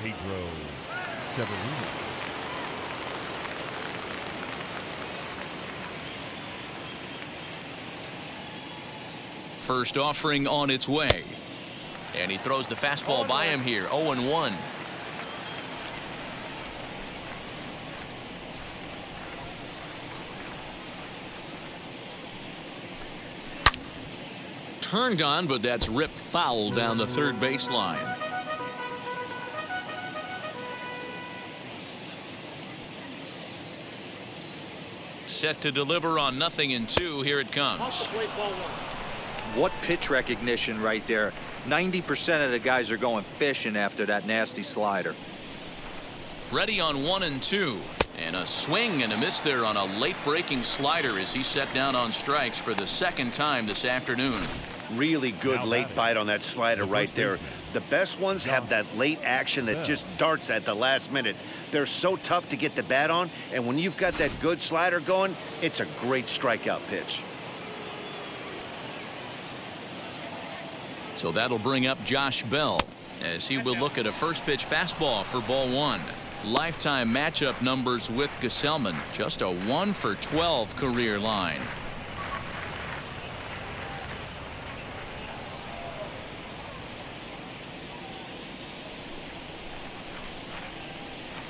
Pedro Severino. First offering on its way. And he throws the fastball by him here, 0-1. Turned on, but that's ripped foul down the third baseline. Set to deliver on 0-2. Here it comes. Off the plate, ball 1. What pitch recognition right there. 90% of the guys are going fishing after that nasty slider. Ready on 1-2. And a swing and a miss there on a late breaking slider as he set down on strikes for the 2nd time this afternoon. Really good late bite on that slider right there. The best ones have that late action that just darts at the last minute. They're so tough to get the bat on, and when you've got that good slider going, it's a great strikeout pitch. So that'll bring up Josh Bell as he will look at a first pitch fastball for ball 1. Lifetime matchup numbers with Gesellman, just a 1 for 12 career line.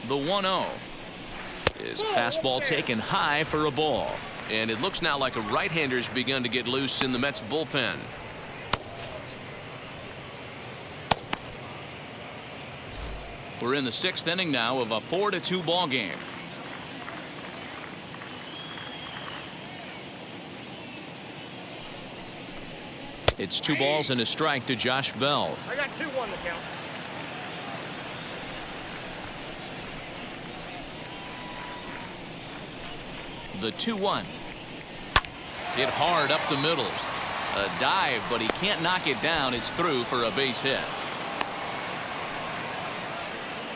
The 1-0 is a fastball taken high for a ball. And it looks now like a right-hander's begun to get loose in the Mets bullpen. We're in the 6th inning now of a 4-2 ball game. It's 2 balls and a strike to Josh Bell. I got 2-1 to count. The 2-1. Hit hard up the middle. A dive, but he can't knock it down. It's through for a base hit.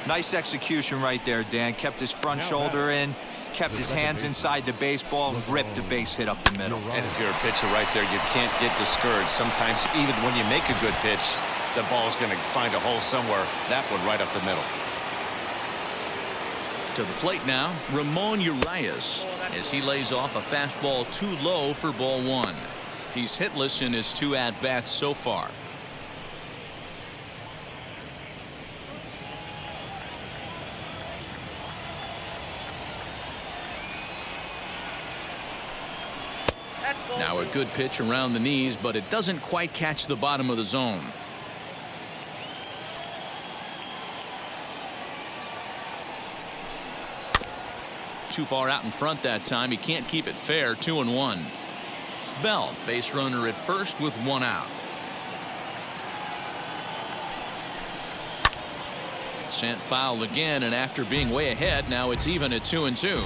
Nice execution right there, Dan. Kept his front shoulder in, kept his hands inside the baseball, and ripped a base hit up the middle. And if you're a pitcher right there, you can't get discouraged. Sometimes even when you make a good pitch, the ball's going to find a hole somewhere. That one right up the middle. To the plate now, Ramon Urias as he lays off a fastball too low for ball 1. He's hitless in his 2 at-bats so far. Now a good pitch around the knees, but it doesn't quite catch the bottom of the zone. Too far out in front that time. He can't keep it fair. 2-1. Bell, base runner at first with 1 out. Sent foul again, and after being way ahead, now it's even at 2-2.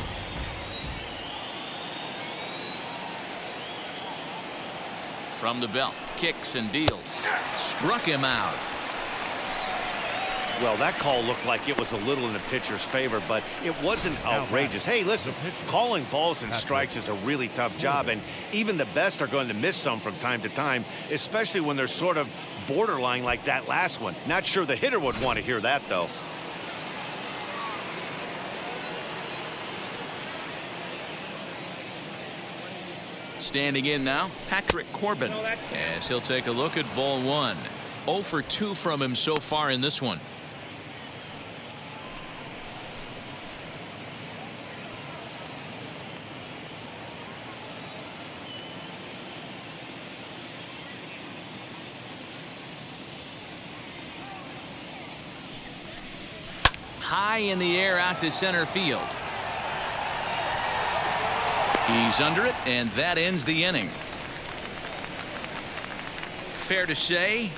From the belt, kicks and deals. Struck him out. Well, that call looked like it was a little in the pitcher's favor, but it wasn't outrageous. Hey, listen, calling balls and strikes is a really tough job, and even the best are going to miss some from time to time, especially when they're sort of borderline like that last one. Not sure the hitter would want to hear that, though. Standing in now, Patrick Corbin, as he'll take a look at ball 1. 0 for 2 from him so far in this one. High in the air out to center field. He's under it, and that ends the inning. fair to say,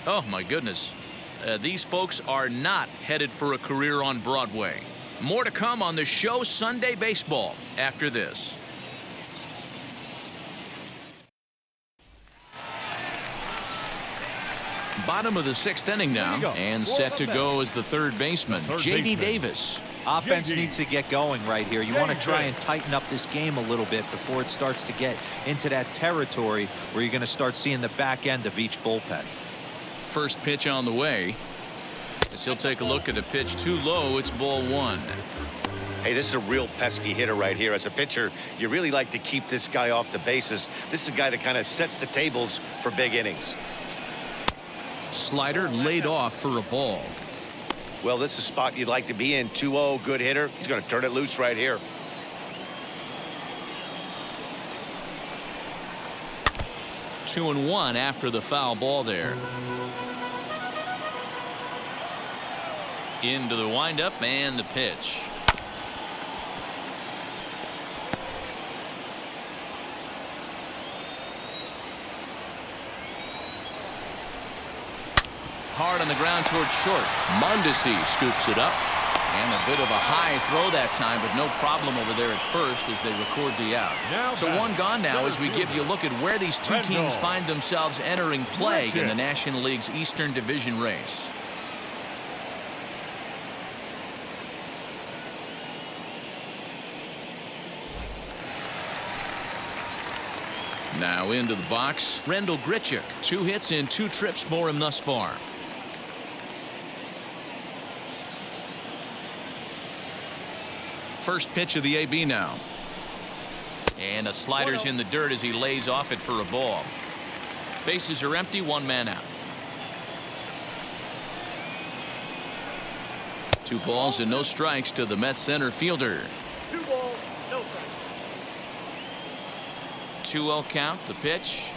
oh my goodness, these folks are not headed for a career on Broadway. More to come on the show Sunday Baseball after this. Bottom of the 6th inning now, and set to go as the third baseman, J.D. Davis. Offense needs to get going right here. You want to try and tighten up this game a little bit before it starts to get into that territory where you're going to start seeing the back end of each bullpen. First pitch on the way. As he'll take a look at a pitch too low, it's ball 1. Hey, this is a real pesky hitter right here. As a pitcher, you really like to keep this guy off the bases. This is a guy that kind of sets the tables for big innings. Slider laid off for a ball. Well, this is a spot you'd like to be in. 2-0, good hitter. He's going to turn it loose right here. Two and one after the foul ball there. Into the windup and the pitch. Hard on the ground towards short. Mondesi scoops it up. And a bit of a high throw that time, but no problem over there at first as they record the out. So one gone now as we give you a look at where these two teams find themselves entering play in the National League's Eastern Division race. Now into the box, Rendell Grichuk. 2 hits and 2 trips for him thus far. First pitch of the AB now. And a slider's in the dirt as he lays off it for a ball. Bases are empty, 1 man out. 2 balls and no strikes to the Mets center fielder. 2 balls, no strikes. 2-0 count, the pitch.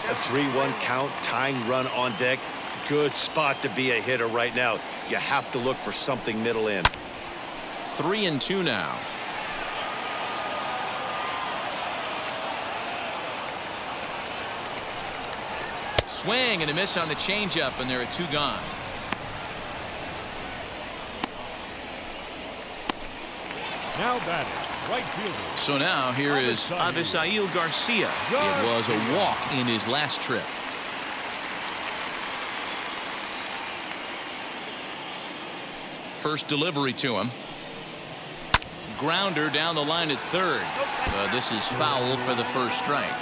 A 3-1 count, tying run on deck. Good spot to be a hitter right now. You have to look for something middle in. 3-2 now. Swing and a miss on the changeup, and there are 2 gone. Now batting, right fielder. So now here is Avisail Garcia. It was a walk in his last trip. First delivery to him. Grounder down the line at third. This is foul for the first strike.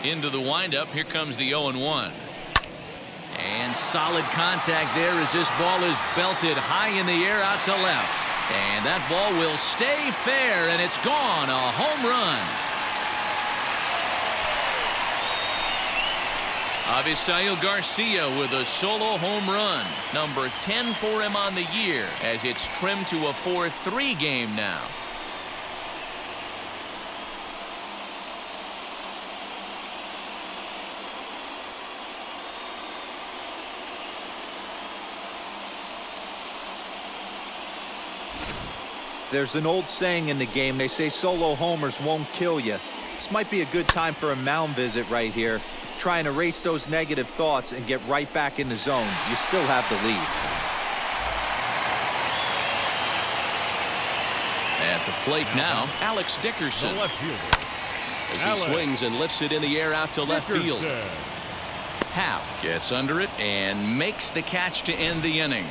Into the windup. Here comes the 0-1. And solid contact there as this ball is belted high in the air out to left. And that ball will stay fair, and it's gone. A home run. Avisail Garcia with a solo home run. Number 10 for him on the year as it's trimmed to a 4-3 game now. There's an old saying in the game. They say solo homers won't kill you. This might be a good time for a mound visit right here. Try and erase those negative thoughts and get right back in the zone. You still have the lead. At the plate now, Alex Dickerson. The left fielder. As he swings and lifts it in the air out to left field. Happ gets under it and makes the catch to end the inning.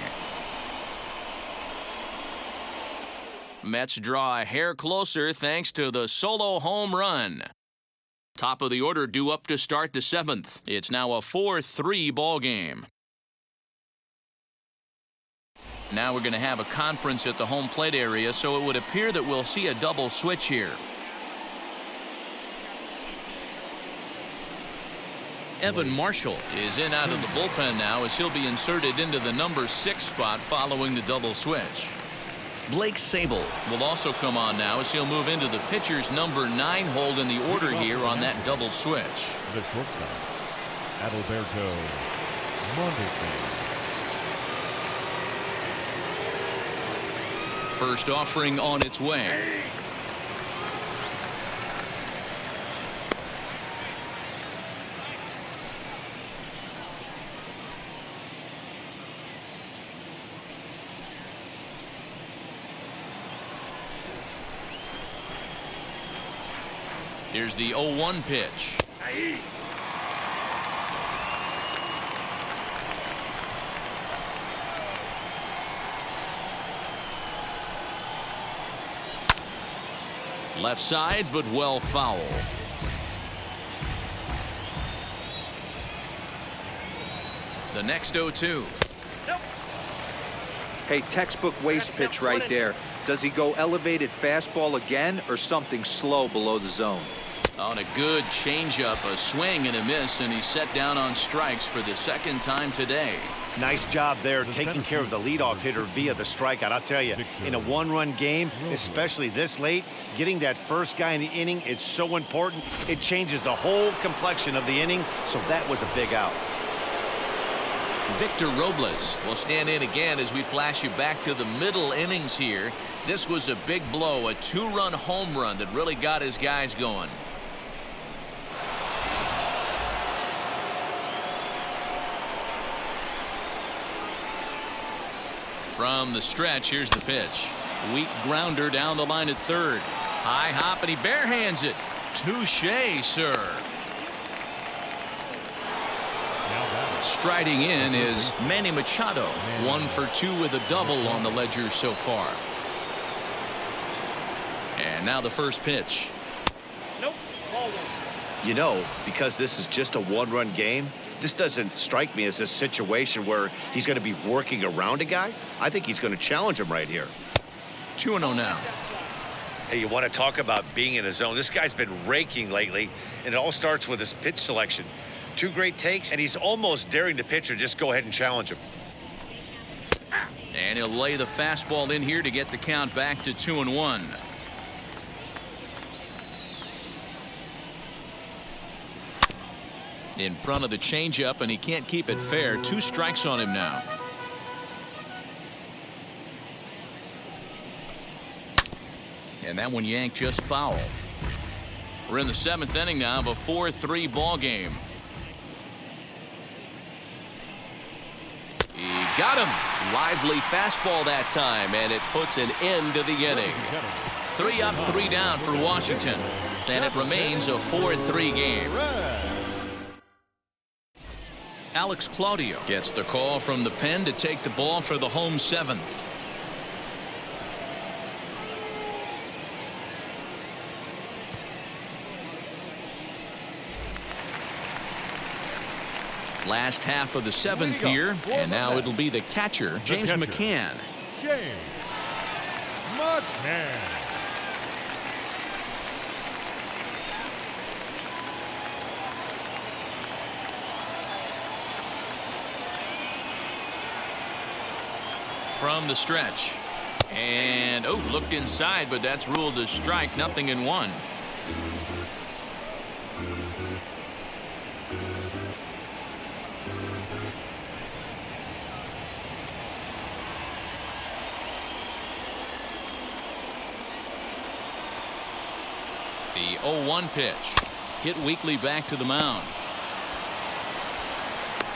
Mets draw a hair closer thanks to the solo home run. Top of the order due up to start the 7th. It's now a 4-3 ball game. Now we're going to have a conference at the home plate area, so it would appear that we'll see a double switch here. Evan Marshall is in out of the bullpen now as he'll be inserted into the number 6 spot following the double switch. Blake Sable will also come on now as he'll move into the pitcher's number 9 hold in the order here on that double switch. The shortstop, Adalberto Mondesi. first offering on its way. Here's the 0-1 pitch. Left side, but well foul. The next 0-2. Hey, textbook waste pitch right there. Does he go elevated fastball again or something slow below the zone? On a good changeup, a swing and a miss, and he's set down on strikes for the second time today. Nice job there, taking care of the leadoff hitter via the strikeout. I'll tell you, in a one-run game, especially this late, getting that first guy in the inning is so important. It changes the whole complexion of the inning, so that was a big out. Victor Robles will stand in again as we flash you back to the middle innings here. This was a big blow, a two-run home run that really got his guys going. From the stretch, here's the pitch. Weak grounder down the line at third. High hop, and he barehands it. Touché, sir. Striding in is Manny Machado. 1 for 2 with a double on the ledger so far. And now the first pitch. Nope. Ball one. You know, because this is just a one-run game, this doesn't strike me as a situation where he's going to be working around a guy. I think he's going to challenge him right here. 2-0 now. Hey, you want to talk about being in a zone? This guy's been raking lately, and it all starts with his pitch selection. 2 great takes, and he's almost daring the pitcher just go ahead and challenge him. And he'll lay the fastball in here to get the count back to 2-1. In front of the changeup, and he can't keep it fair. 2 strikes on him now. And that one yanked just foul. We're in the 7th inning now of a 4-3 ball game. He got him. Lively fastball that time, and it puts an end to the inning. 3 up, 3 down for Washington, and it remains a 4-3 game. Alex Claudio gets the call from the pen to take the ball for the home 7th. Last half of the 7th here, and now it'll be the catcher, James McCann. James McCann. From the stretch. And, oh, looked inside, but that's ruled a strike. Nothing in 1. The 0-1 pitch. Hit weakly back to the mound.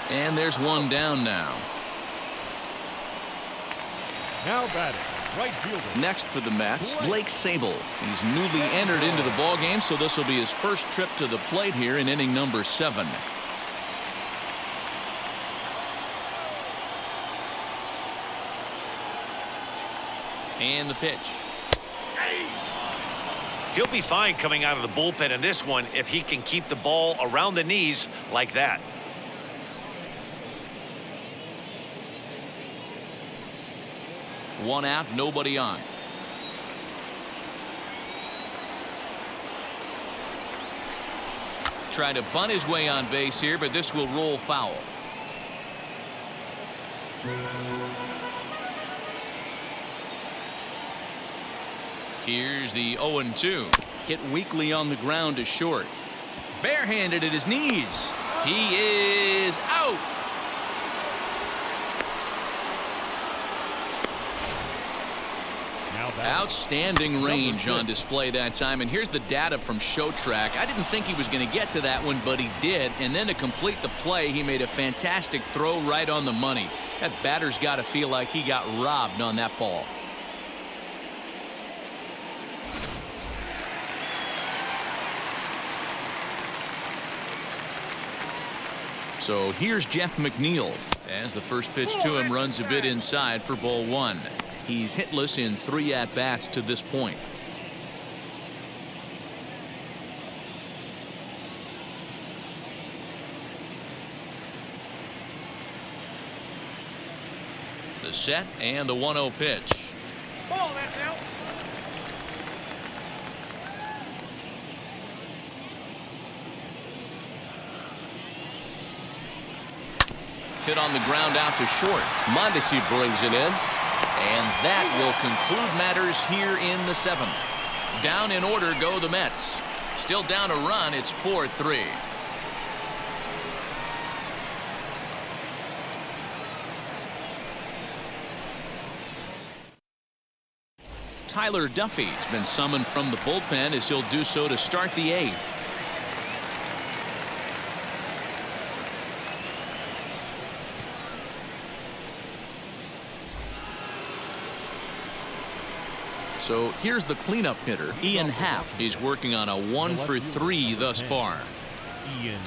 And there's one down now. Now batting, right fielder. Next for the Mets, Blake Sabol. He's newly entered into the ballgame, so this will be his first trip to the plate here in inning number 7. And the pitch. He'll be fine coming out of the bullpen in this one if he can keep the ball around the knees like that. One out, nobody on. Try to bunt his way on base here, but this will roll foul. Here's the 0-2. Hit weakly on the ground to short. Barehanded at his knees. He is out. Outstanding range on display that time. And here's the data from ShowTrack. I didn't think he was going to get to that one, but he did. And then to complete the play, he made a fantastic throw right on the money. That batter's got to feel like he got robbed on that ball. So here's Jeff McNeil as the first pitch to him runs a bit inside for ball one. He's hitless in 3 at-bats to this point. The set and the 1-0 pitch. Ball that now. Hit on the ground out to short. Mondesi brings it in. And that will conclude matters here in the 7th. Down in order go the Mets. Still down a run. It's 4-3. Tyler Duffy's been summoned from the bullpen as he'll do so to start the 8th. So here's the cleanup hitter, Ian Happ. He's working on a 1-for-3 thus far. Ian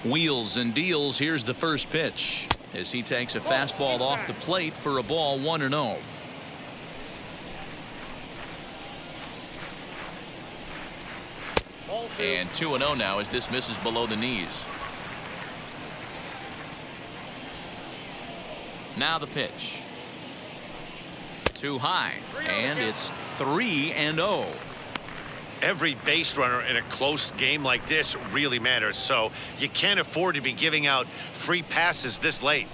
Wheels and deals. Here's the first pitch as he takes a fastball off the plate for a ball 1-0. And 2-0 now as this misses below the knees. Now the pitch. Too high. And it's 3-0. Every base runner in a close game like this really matters, so you can't afford to be giving out free passes this late.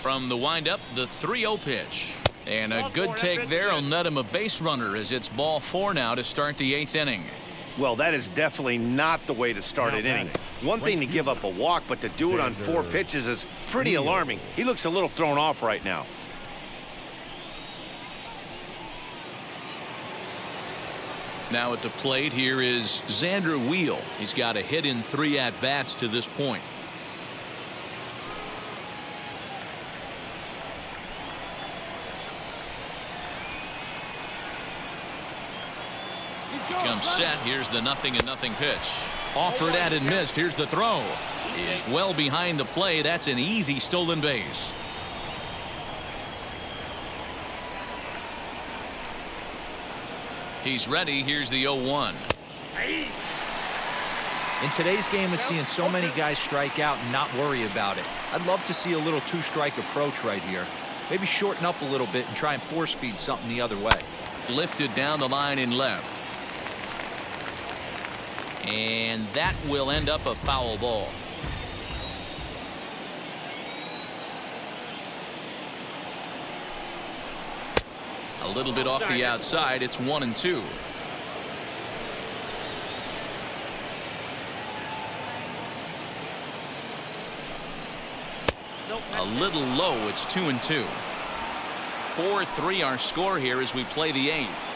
From the windup, the 3-0 pitch. And a good take there will net him a base runner as it's ball 4 now to start the 8th inning. Well, that is definitely not the way to start an inning. One thing to give up a walk, but to do it on 4 pitches is pretty alarming. He looks a little thrown off right now. Now at the plate here is Xander Wheel. He's got a hit in 3 at-bats to this point. Comes set. Here's the 0-0 pitch. Offered at and missed. Here's the throw. Is well behind the play. That's an easy stolen base. He's ready. Here's the 0-1. In today's game, it's seeing so many guys strike out and not worry about it. I'd love to see a little 2-strike approach right here. Maybe shorten up a little bit and try and force feed something the other way. Lifted down the line in left. And that will end up a foul ball. A little bit off the outside. It's 1-2. A little low. It's 2-2. 4-3 our score here as we play the 8th.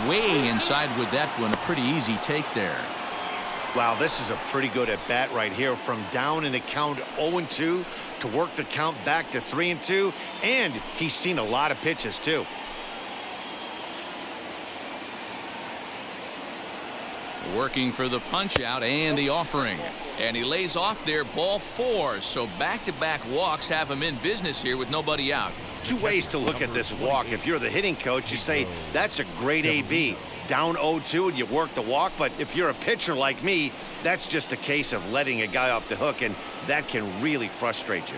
Way inside with that one. A pretty easy take there. Wow, this is a pretty good at bat right here. From down in the count 0-2 to work the count back to 3-2, and he's seen a lot of pitches too. Working for the punch out and the offering, and he lays off there, ball 4. So back-to-back walks have him in business here with nobody out. 2 ways to look at this walk. If you're the hitting coach, you say that's a great AB. Down 0-2 and you work the walk, but if you're a pitcher like me, that's just a case of letting a guy off the hook, and that can really frustrate you.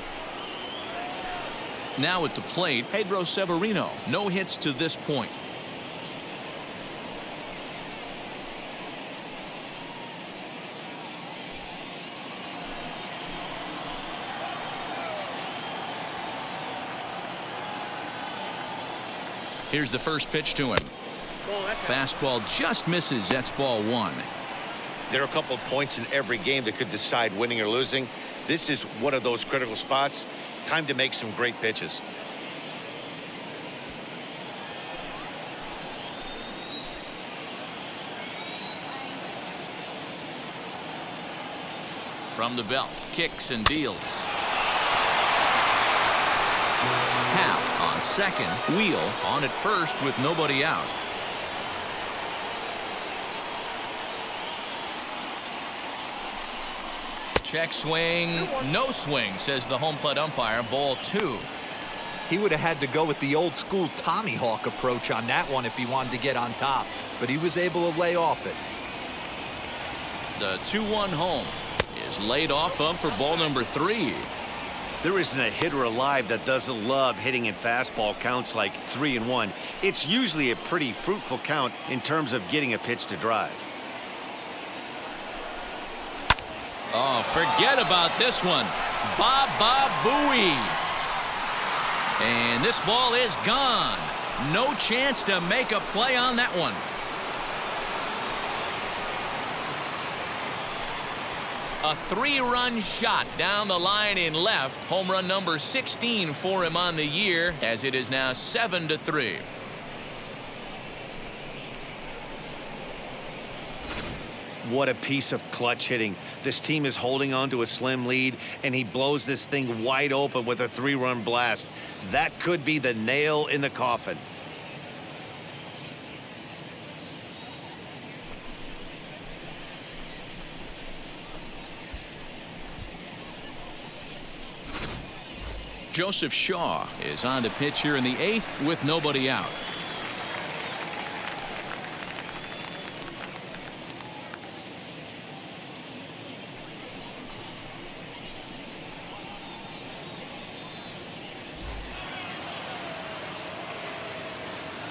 Now at the plate, Pedro Severino. No hits to this point. Here's the first pitch to him. Fastball just misses. That's ball one. There are a couple of points in every game that could decide winning or losing. This is one of those critical spots. Time to make some great pitches. From the belt, kicks and deals. Happ on second, Wheel on at first with nobody out. Check swing, no swing, says the home plate umpire. Ball two. He would have had to go with the old school Tommy Hawk approach on that one if he wanted to get on top, but he was able to lay off it. The 2-1 home is laid off of for ball number 3. There isn't a hitter alive that doesn't love hitting in fastball counts like 3-1. It's usually a pretty fruitful count in terms of getting a pitch to drive. Oh, forget about this one. Baba Booey. And this ball is gone. No chance to make a play on that one. A 3-run shot down the line in left. Home run number 16 for him on the year, as it is now 7-3. What a piece of clutch hitting. This team is holding on to a slim lead, and he blows this thing wide open with a 3-run blast. That could be the nail in the coffin. Joseph Shaw is on to pitch here in the 8th with nobody out.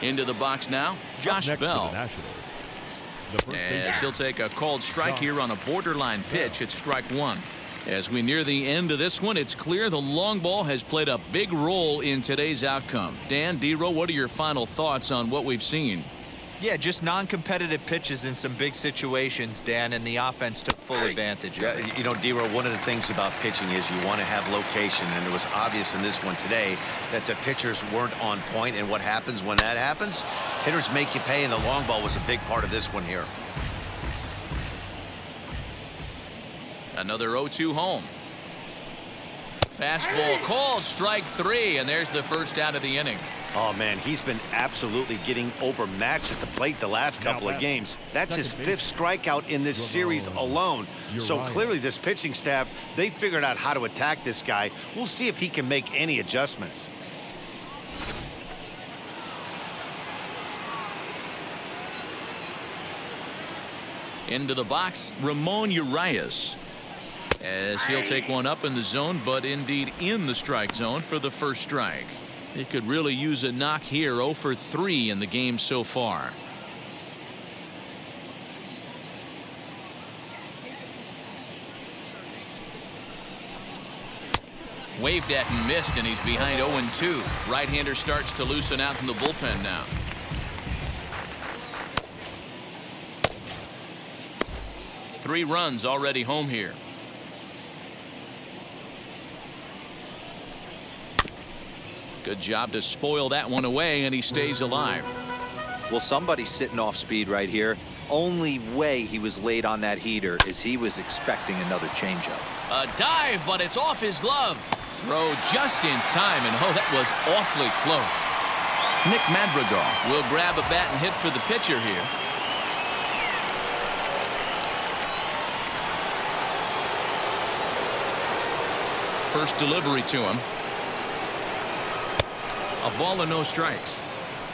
Into the box now, Josh Bell. As he'll take a called strike here on a borderline pitch at strike one. As we near the end of this one, it's clear the long ball has played a big role in today's outcome. Dan, D-Row, what are your final thoughts on what we've seen? Yeah, just non-competitive pitches in some big situations, Dan, and the offense took full advantage of it. You know, D-Row, one of the things about pitching is you want to have location, and it was obvious in this one today that the pitchers weren't on point, and what happens when that happens? Hitters make you pay, and the long ball was a big part of this one here. Another 0-2 home. Fastball called, strike three, and there's the first out of the inning. Oh, man, he's been absolutely getting overmatched at the plate the last couple of games. That's his 5th strikeout in this series alone. So clearly this pitching staff, they figured out how to attack this guy. We'll see if he can make any adjustments. Into the box, Ramon Urias. As he'll take one up in the zone, but indeed in the strike zone for the first strike. He could really use a knock here. 0 for 3 in the game so far. Waved at and missed, and he's behind 0-2. Right-hander starts to loosen out in the bullpen now. Three runs already home here. Good job to spoil that one away, and he stays alive. Well, somebody's sitting off speed right here. Only way he was late on that heater is he was expecting another changeup. A dive, but it's off his glove. Throw just in time, and oh, that was awfully close. Nick Madrigal will grab a bat and hit for the pitcher here. First delivery to him. A ball and no strikes.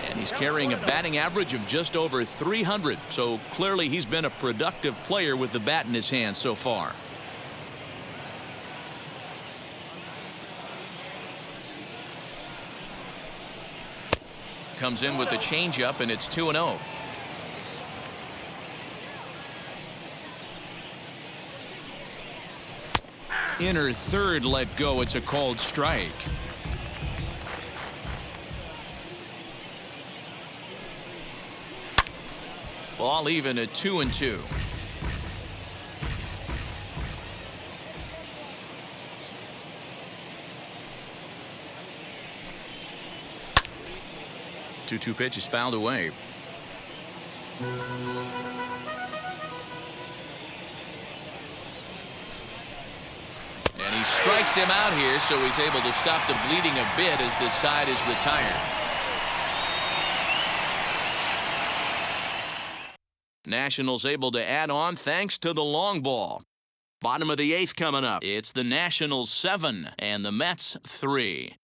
And he's carrying a batting average of just over 300. So clearly he's been a productive player with the bat in his hand so far. Comes in with the changeup, and it's 2-0. Inner third let go. It's a called strike. All even at 2-2. Two pitch is fouled away. And he strikes him out here, so he's able to stop the bleeding a bit as this side is retired. Nationals able to add on thanks to the long ball. Bottom of the 8th coming up. It's the Nationals 7 and the Mets 3.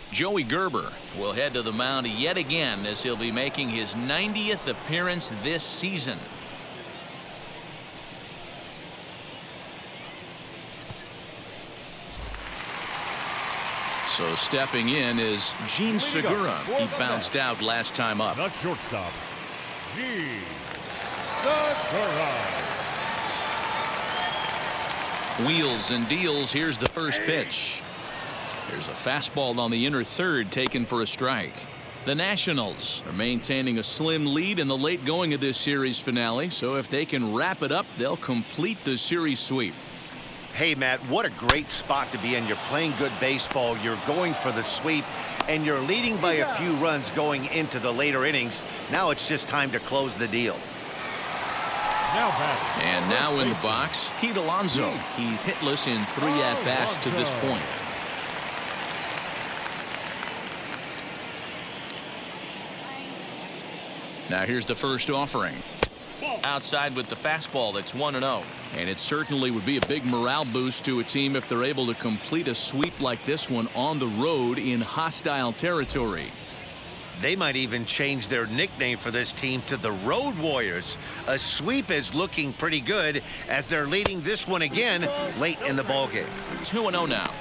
Joey Gerber will head to the mound yet again as he'll be making his 90th appearance this season. So stepping in is Gene Segura. He bounced out last time up. The shortstop, Gene Segura. Wheels and deals. Here's the first pitch. There's a fastball on the inner third taken for a strike. The Nationals are maintaining a slim lead in the late going of this series finale, so if they can wrap it up, they'll complete the series sweep. Hey, Matt, what a great spot to be in. You're playing good baseball. You're going for the sweep, and you're leading by a few runs going into the later innings. Now it's just time to close the deal. And now in the box, Pete Alonso. He's hitless in 3 at-bats to this point. Now here's the first offering. Outside with the fastball. That's 1-0. And it certainly would be a big morale boost to a team if they're able to complete a sweep like this one on the road in hostile territory. They might even change their nickname for this team to the Road Warriors. A sweep is looking pretty good as they're leading this one again late in the ballgame. 2-0 now.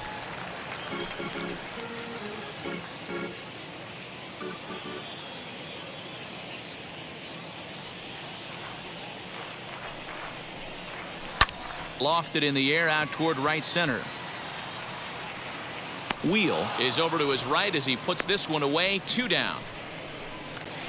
Lofted in the air out toward right center. Wheel is over to his right as he puts this one away. 2 down.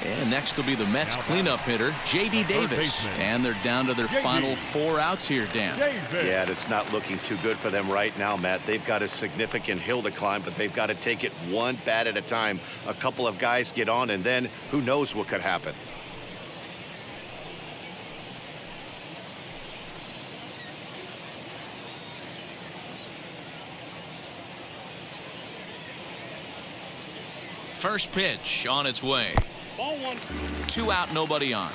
And next will be the Mets cleanup hitter, J.D. Davis. And they're down to their final 4 outs here, Dan. Yeah, it's not looking too good for them right now, Matt. They've got a significant hill to climb, but they've got to take it one bat at a time. A couple of guys get on, and then who knows what could happen. First pitch on its way. Ball 1. 2 out, nobody on.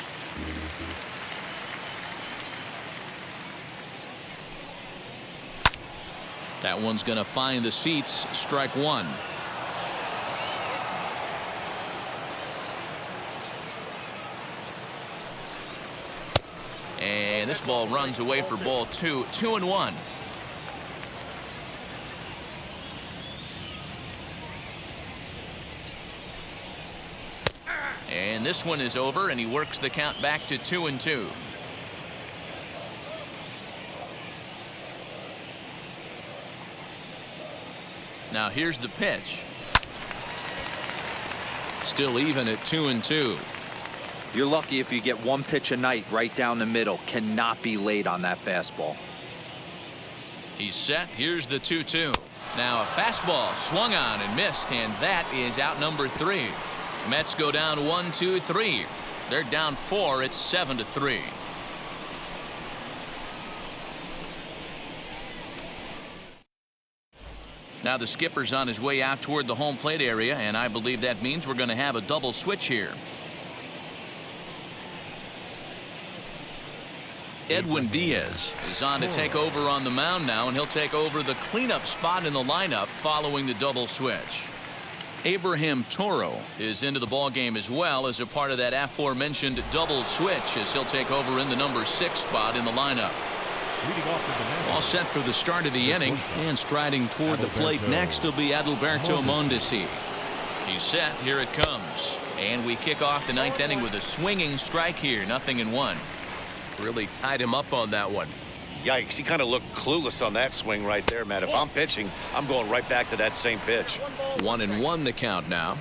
That one's going to find the seats. Strike 1. And this ball runs away for ball 2. 2-1. And this one is over, and he works the count back to 2-2. Now here's the pitch. Still even at 2-2. You're lucky if you get one pitch a night right down the middle. Cannot be late on that fastball. He's set. Here's the 2-2. Now a fastball swung on and missed, and that is out number 3. Mets go down 1-2-3. They're down 4. It's 7-3. Now the skipper's on his way out toward the home plate area, and I believe that means we're going to have a double switch here. Edwin Diaz is on to take over on the mound now, and he'll take over the cleanup spot in the lineup following the double switch. Abraham Toro is into the ballgame as well as a part of that aforementioned double switch as he'll take over in the number 6 spot in the lineup. All set for the start of the inning, and striding toward the plate next will be Adalberto Mondesi. He's set. Here it comes. And we kick off the 9th inning with a swinging strike here. 0-1. Really tied him up on that one. Yikes, he kind of looked clueless on that swing right there, man. If I'm pitching, I'm going right back to that same pitch. 1-1 the count now.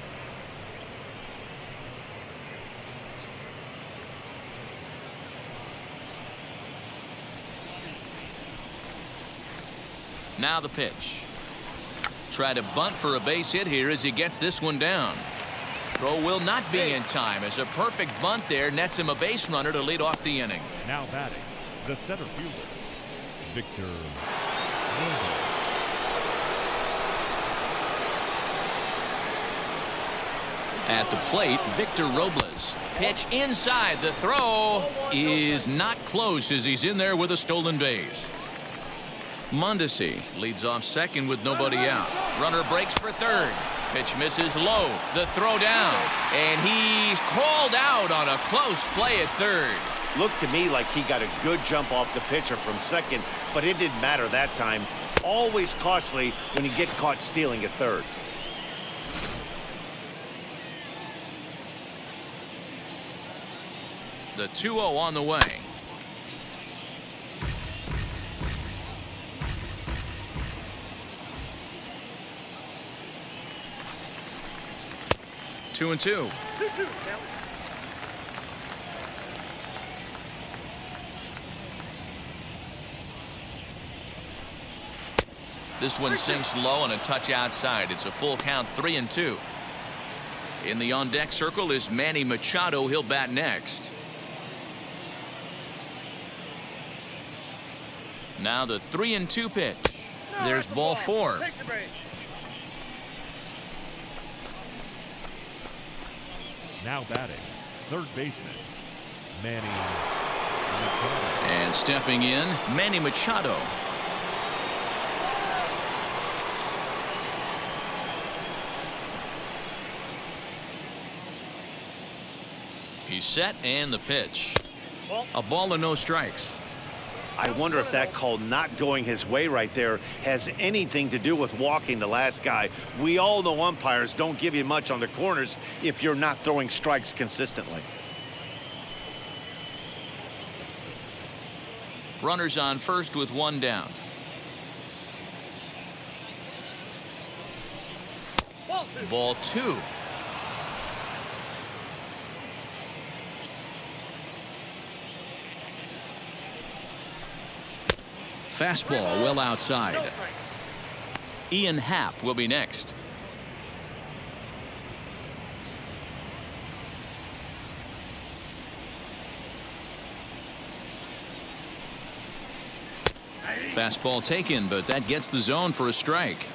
Now the pitch. Try to bunt for a base hit here as he gets this one down. Throw will not be in time as a perfect bunt there nets him a base runner to lead off the inning. Now batting, the center fielder, Victor. At the plate, Victor Robles. Pitch inside. The throw is not close as he's in there with a stolen base. Mondesi leads off second with nobody out. Runner breaks for third. Pitch misses low. The throw down. And he's called out on a close play at third. Looked to me like he got a good jump off the pitcher from second, but it didn't matter that time. Always costly when you get caught stealing at third. The 2-0 on the way. Two and two. This one sinks low and a touch outside. It's a full count, 3-2. In the on-deck circle is Manny Machado. He'll bat next. Now the 3-2 pitch. There's ball four. Now batting, third baseman, Manny Machado. And stepping in, Manny Machado. He's set and the pitch. A ball and no strikes. I wonder if that call not going his way right there has anything to do with walking the last guy. We all know umpires don't give you much on the corners if you're not throwing strikes consistently. Runners on first with one down. Ball two. Fastball well outside. Ian Happ will be next. Fastball taken, but that gets the zone for a strike.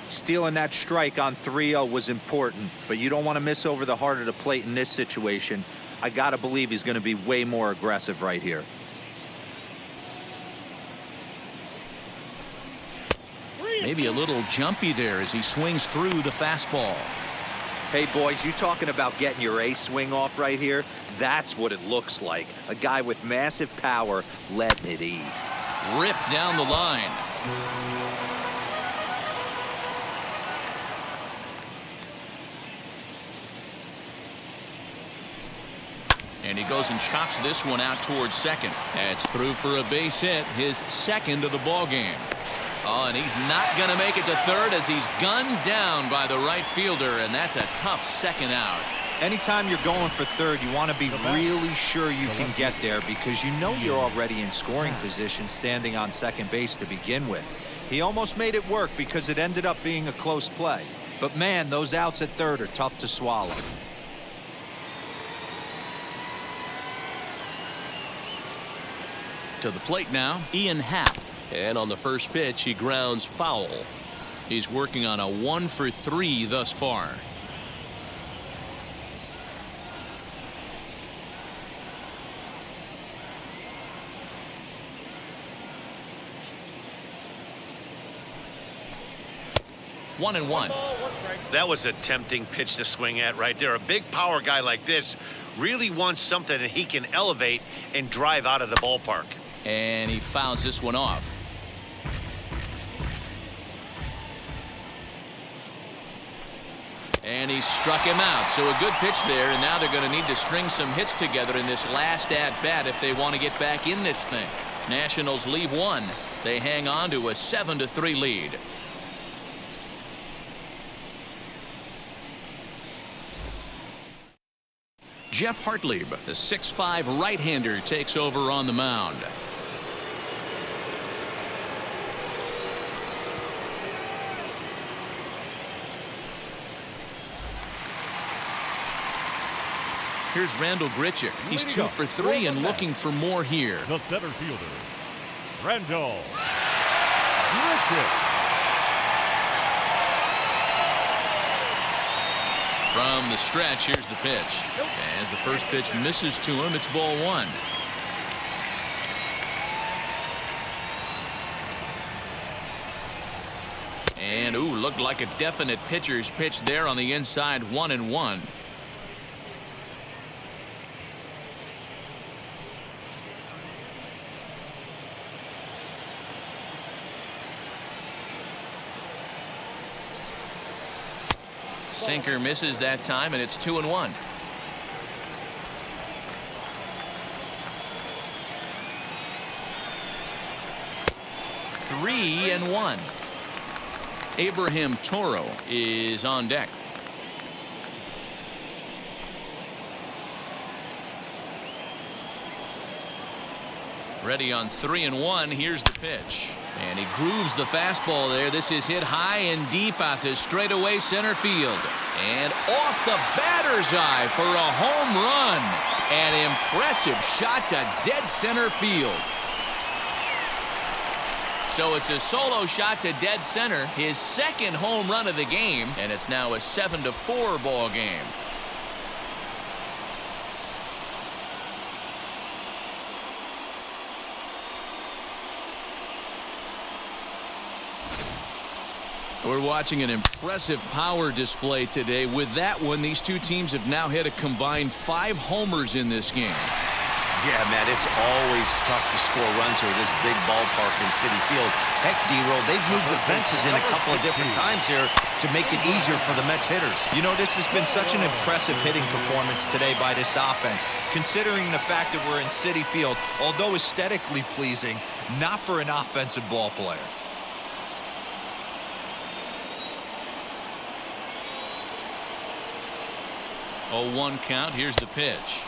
Stealing that strike on 3-0 was important, but you don't want to miss over the heart of the plate in this situation. I got to believe he's going to be way more aggressive right here. Maybe a little jumpy there as he swings through the fastball. Hey, boys, you talking about getting your ace swing off right here? That's what it looks like. A guy with massive power letting it eat. Ripped down the line. And he goes and chops this one out towards second. That's through for a base hit, his second of the ball game. Oh, and he's not going to make it to third as he's gunned down by the right fielder, and that's a tough second out. Anytime you're going for third, you want to be really sure you can get there because you know you're already in scoring position standing on second base to begin with. He almost made it work because it ended up being a close play. But man, those outs at third are tough to swallow. To the plate now, Ian Happ. And on the first pitch, he grounds foul. He's working on a 1-for-3 thus far. One and one. That was a tempting pitch to swing at right there. A big power guy like this really wants something that he can elevate and drive out of the ballpark. And he fouls this one off. And he struck him out. So a good pitch there, and now they're going to need to string some hits together in this last at-bat if they want to get back in this thing. Nationals leave one. They hang on to a 7-3 lead. Jeff Hartlieb, the 6'5" right-hander, takes over on the mound. Here's Randall Grichuk. He's 2 for 3 and looking for more here. The center fielder, Randall Grichuk. From the stretch, here's the pitch. As the first pitch misses to him, it's ball 1. And, looked like a definite pitcher's pitch there on the inside, 1-1. Sinker misses that time, and it's 2-1. Three and 1. Abraham Toro is on deck. Ready on 3-1. Here's the pitch. And he grooves the fastball there. This is hit high and deep out to straightaway center field. And off the batter's eye for a home run. An impressive shot to dead center field. So it's a solo shot to dead center, his second home run of the game, and it's now a 7-4 ball game. We're watching an impressive power display today. With that one, these two teams have now hit a combined 5 homers in this game. Yeah, man, it's always tough to score runs here at this big ballpark in Citi Field. Heck, D-Roll, they've moved the fences in a couple of different times here to make it easier for the Mets hitters. You know, this has been such an impressive hitting performance today by this offense, considering the fact that we're in Citi Field, although aesthetically pleasing, not for an offensive ball player. Oh, 1 count. Here's the pitch.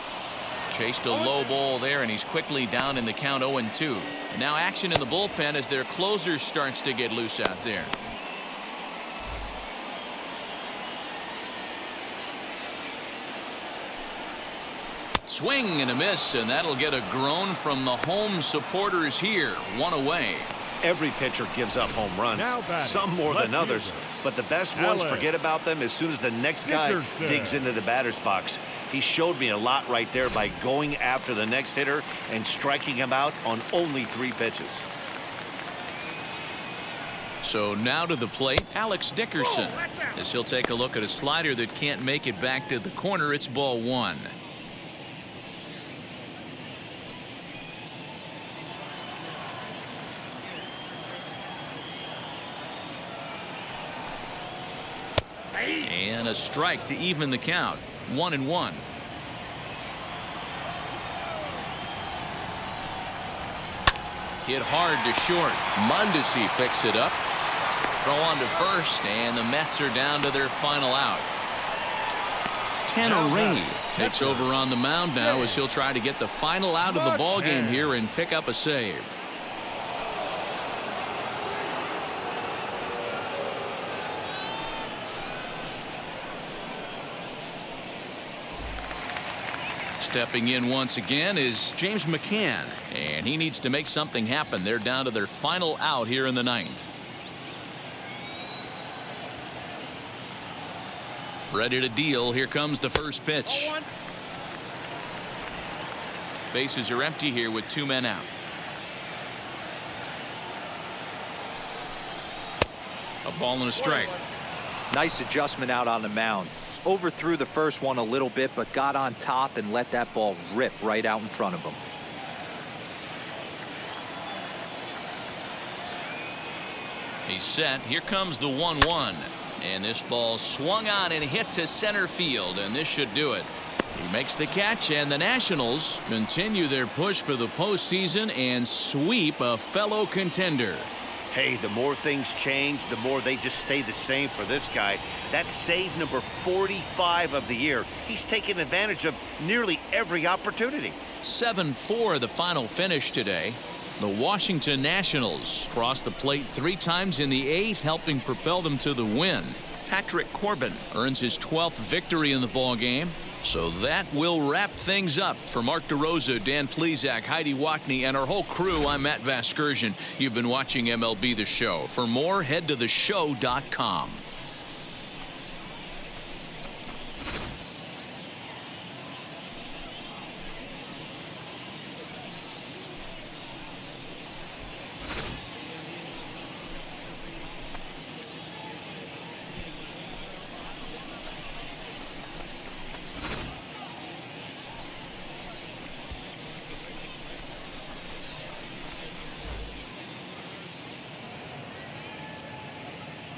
Chased a low ball there, and he's quickly down in the count 0-2. And now action in the bullpen as their closer starts to get loose out there. Swing and a miss, and that'll get a groan from the home supporters here. 1 away. Every pitcher gives up home runs, some more than others, but the best ones forget about them as soon as the next guy digs into the batter's box. He showed me a lot right there by going after the next hitter and striking him out on only 3 pitches. So now to the plate, Alex Dickerson. As he'll take a look at a slider that can't make it back to the corner. It's ball 1. And a strike to even the count. 1-1. Hit hard to short. Mondesi picks it up. Throw on to first, and the Mets are down to their final out. Tanner Rainey takes over on the mound now as he'll try to get the final out of the ball game here and pick up a save. Stepping in once again is James McCann, and he needs to make something happen. They're down to their final out here in the 9th. Ready to deal. Here comes the first pitch. Bases are empty here with 2 men out. A ball and a strike. Nice adjustment out on the mound. Overthrew the first one a little bit, but got on top and let that ball rip right out in front of him. He's set. Here comes the 1-1. And this ball swung on and hit to center field, and this should do it. He makes the catch, and the Nationals continue their push for the postseason and sweep a fellow contender. Hey, the more things change, the more they just stay the same for this guy. That's save number 45 of the year. He's taken advantage of nearly every opportunity. 7-4 the final finish today. The Washington Nationals crossed the plate 3 times in the 8th, helping propel them to the win. Patrick Corbin earns his 12th victory in the ballgame. So that will wrap things up. For Mark DeRosa, Dan Plesac, Heidi Watney, and our whole crew, I'm Matt Vasgersian. You've been watching MLB The Show. For more, head to theshow.com.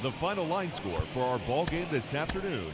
The final line score for our ball game this afternoon.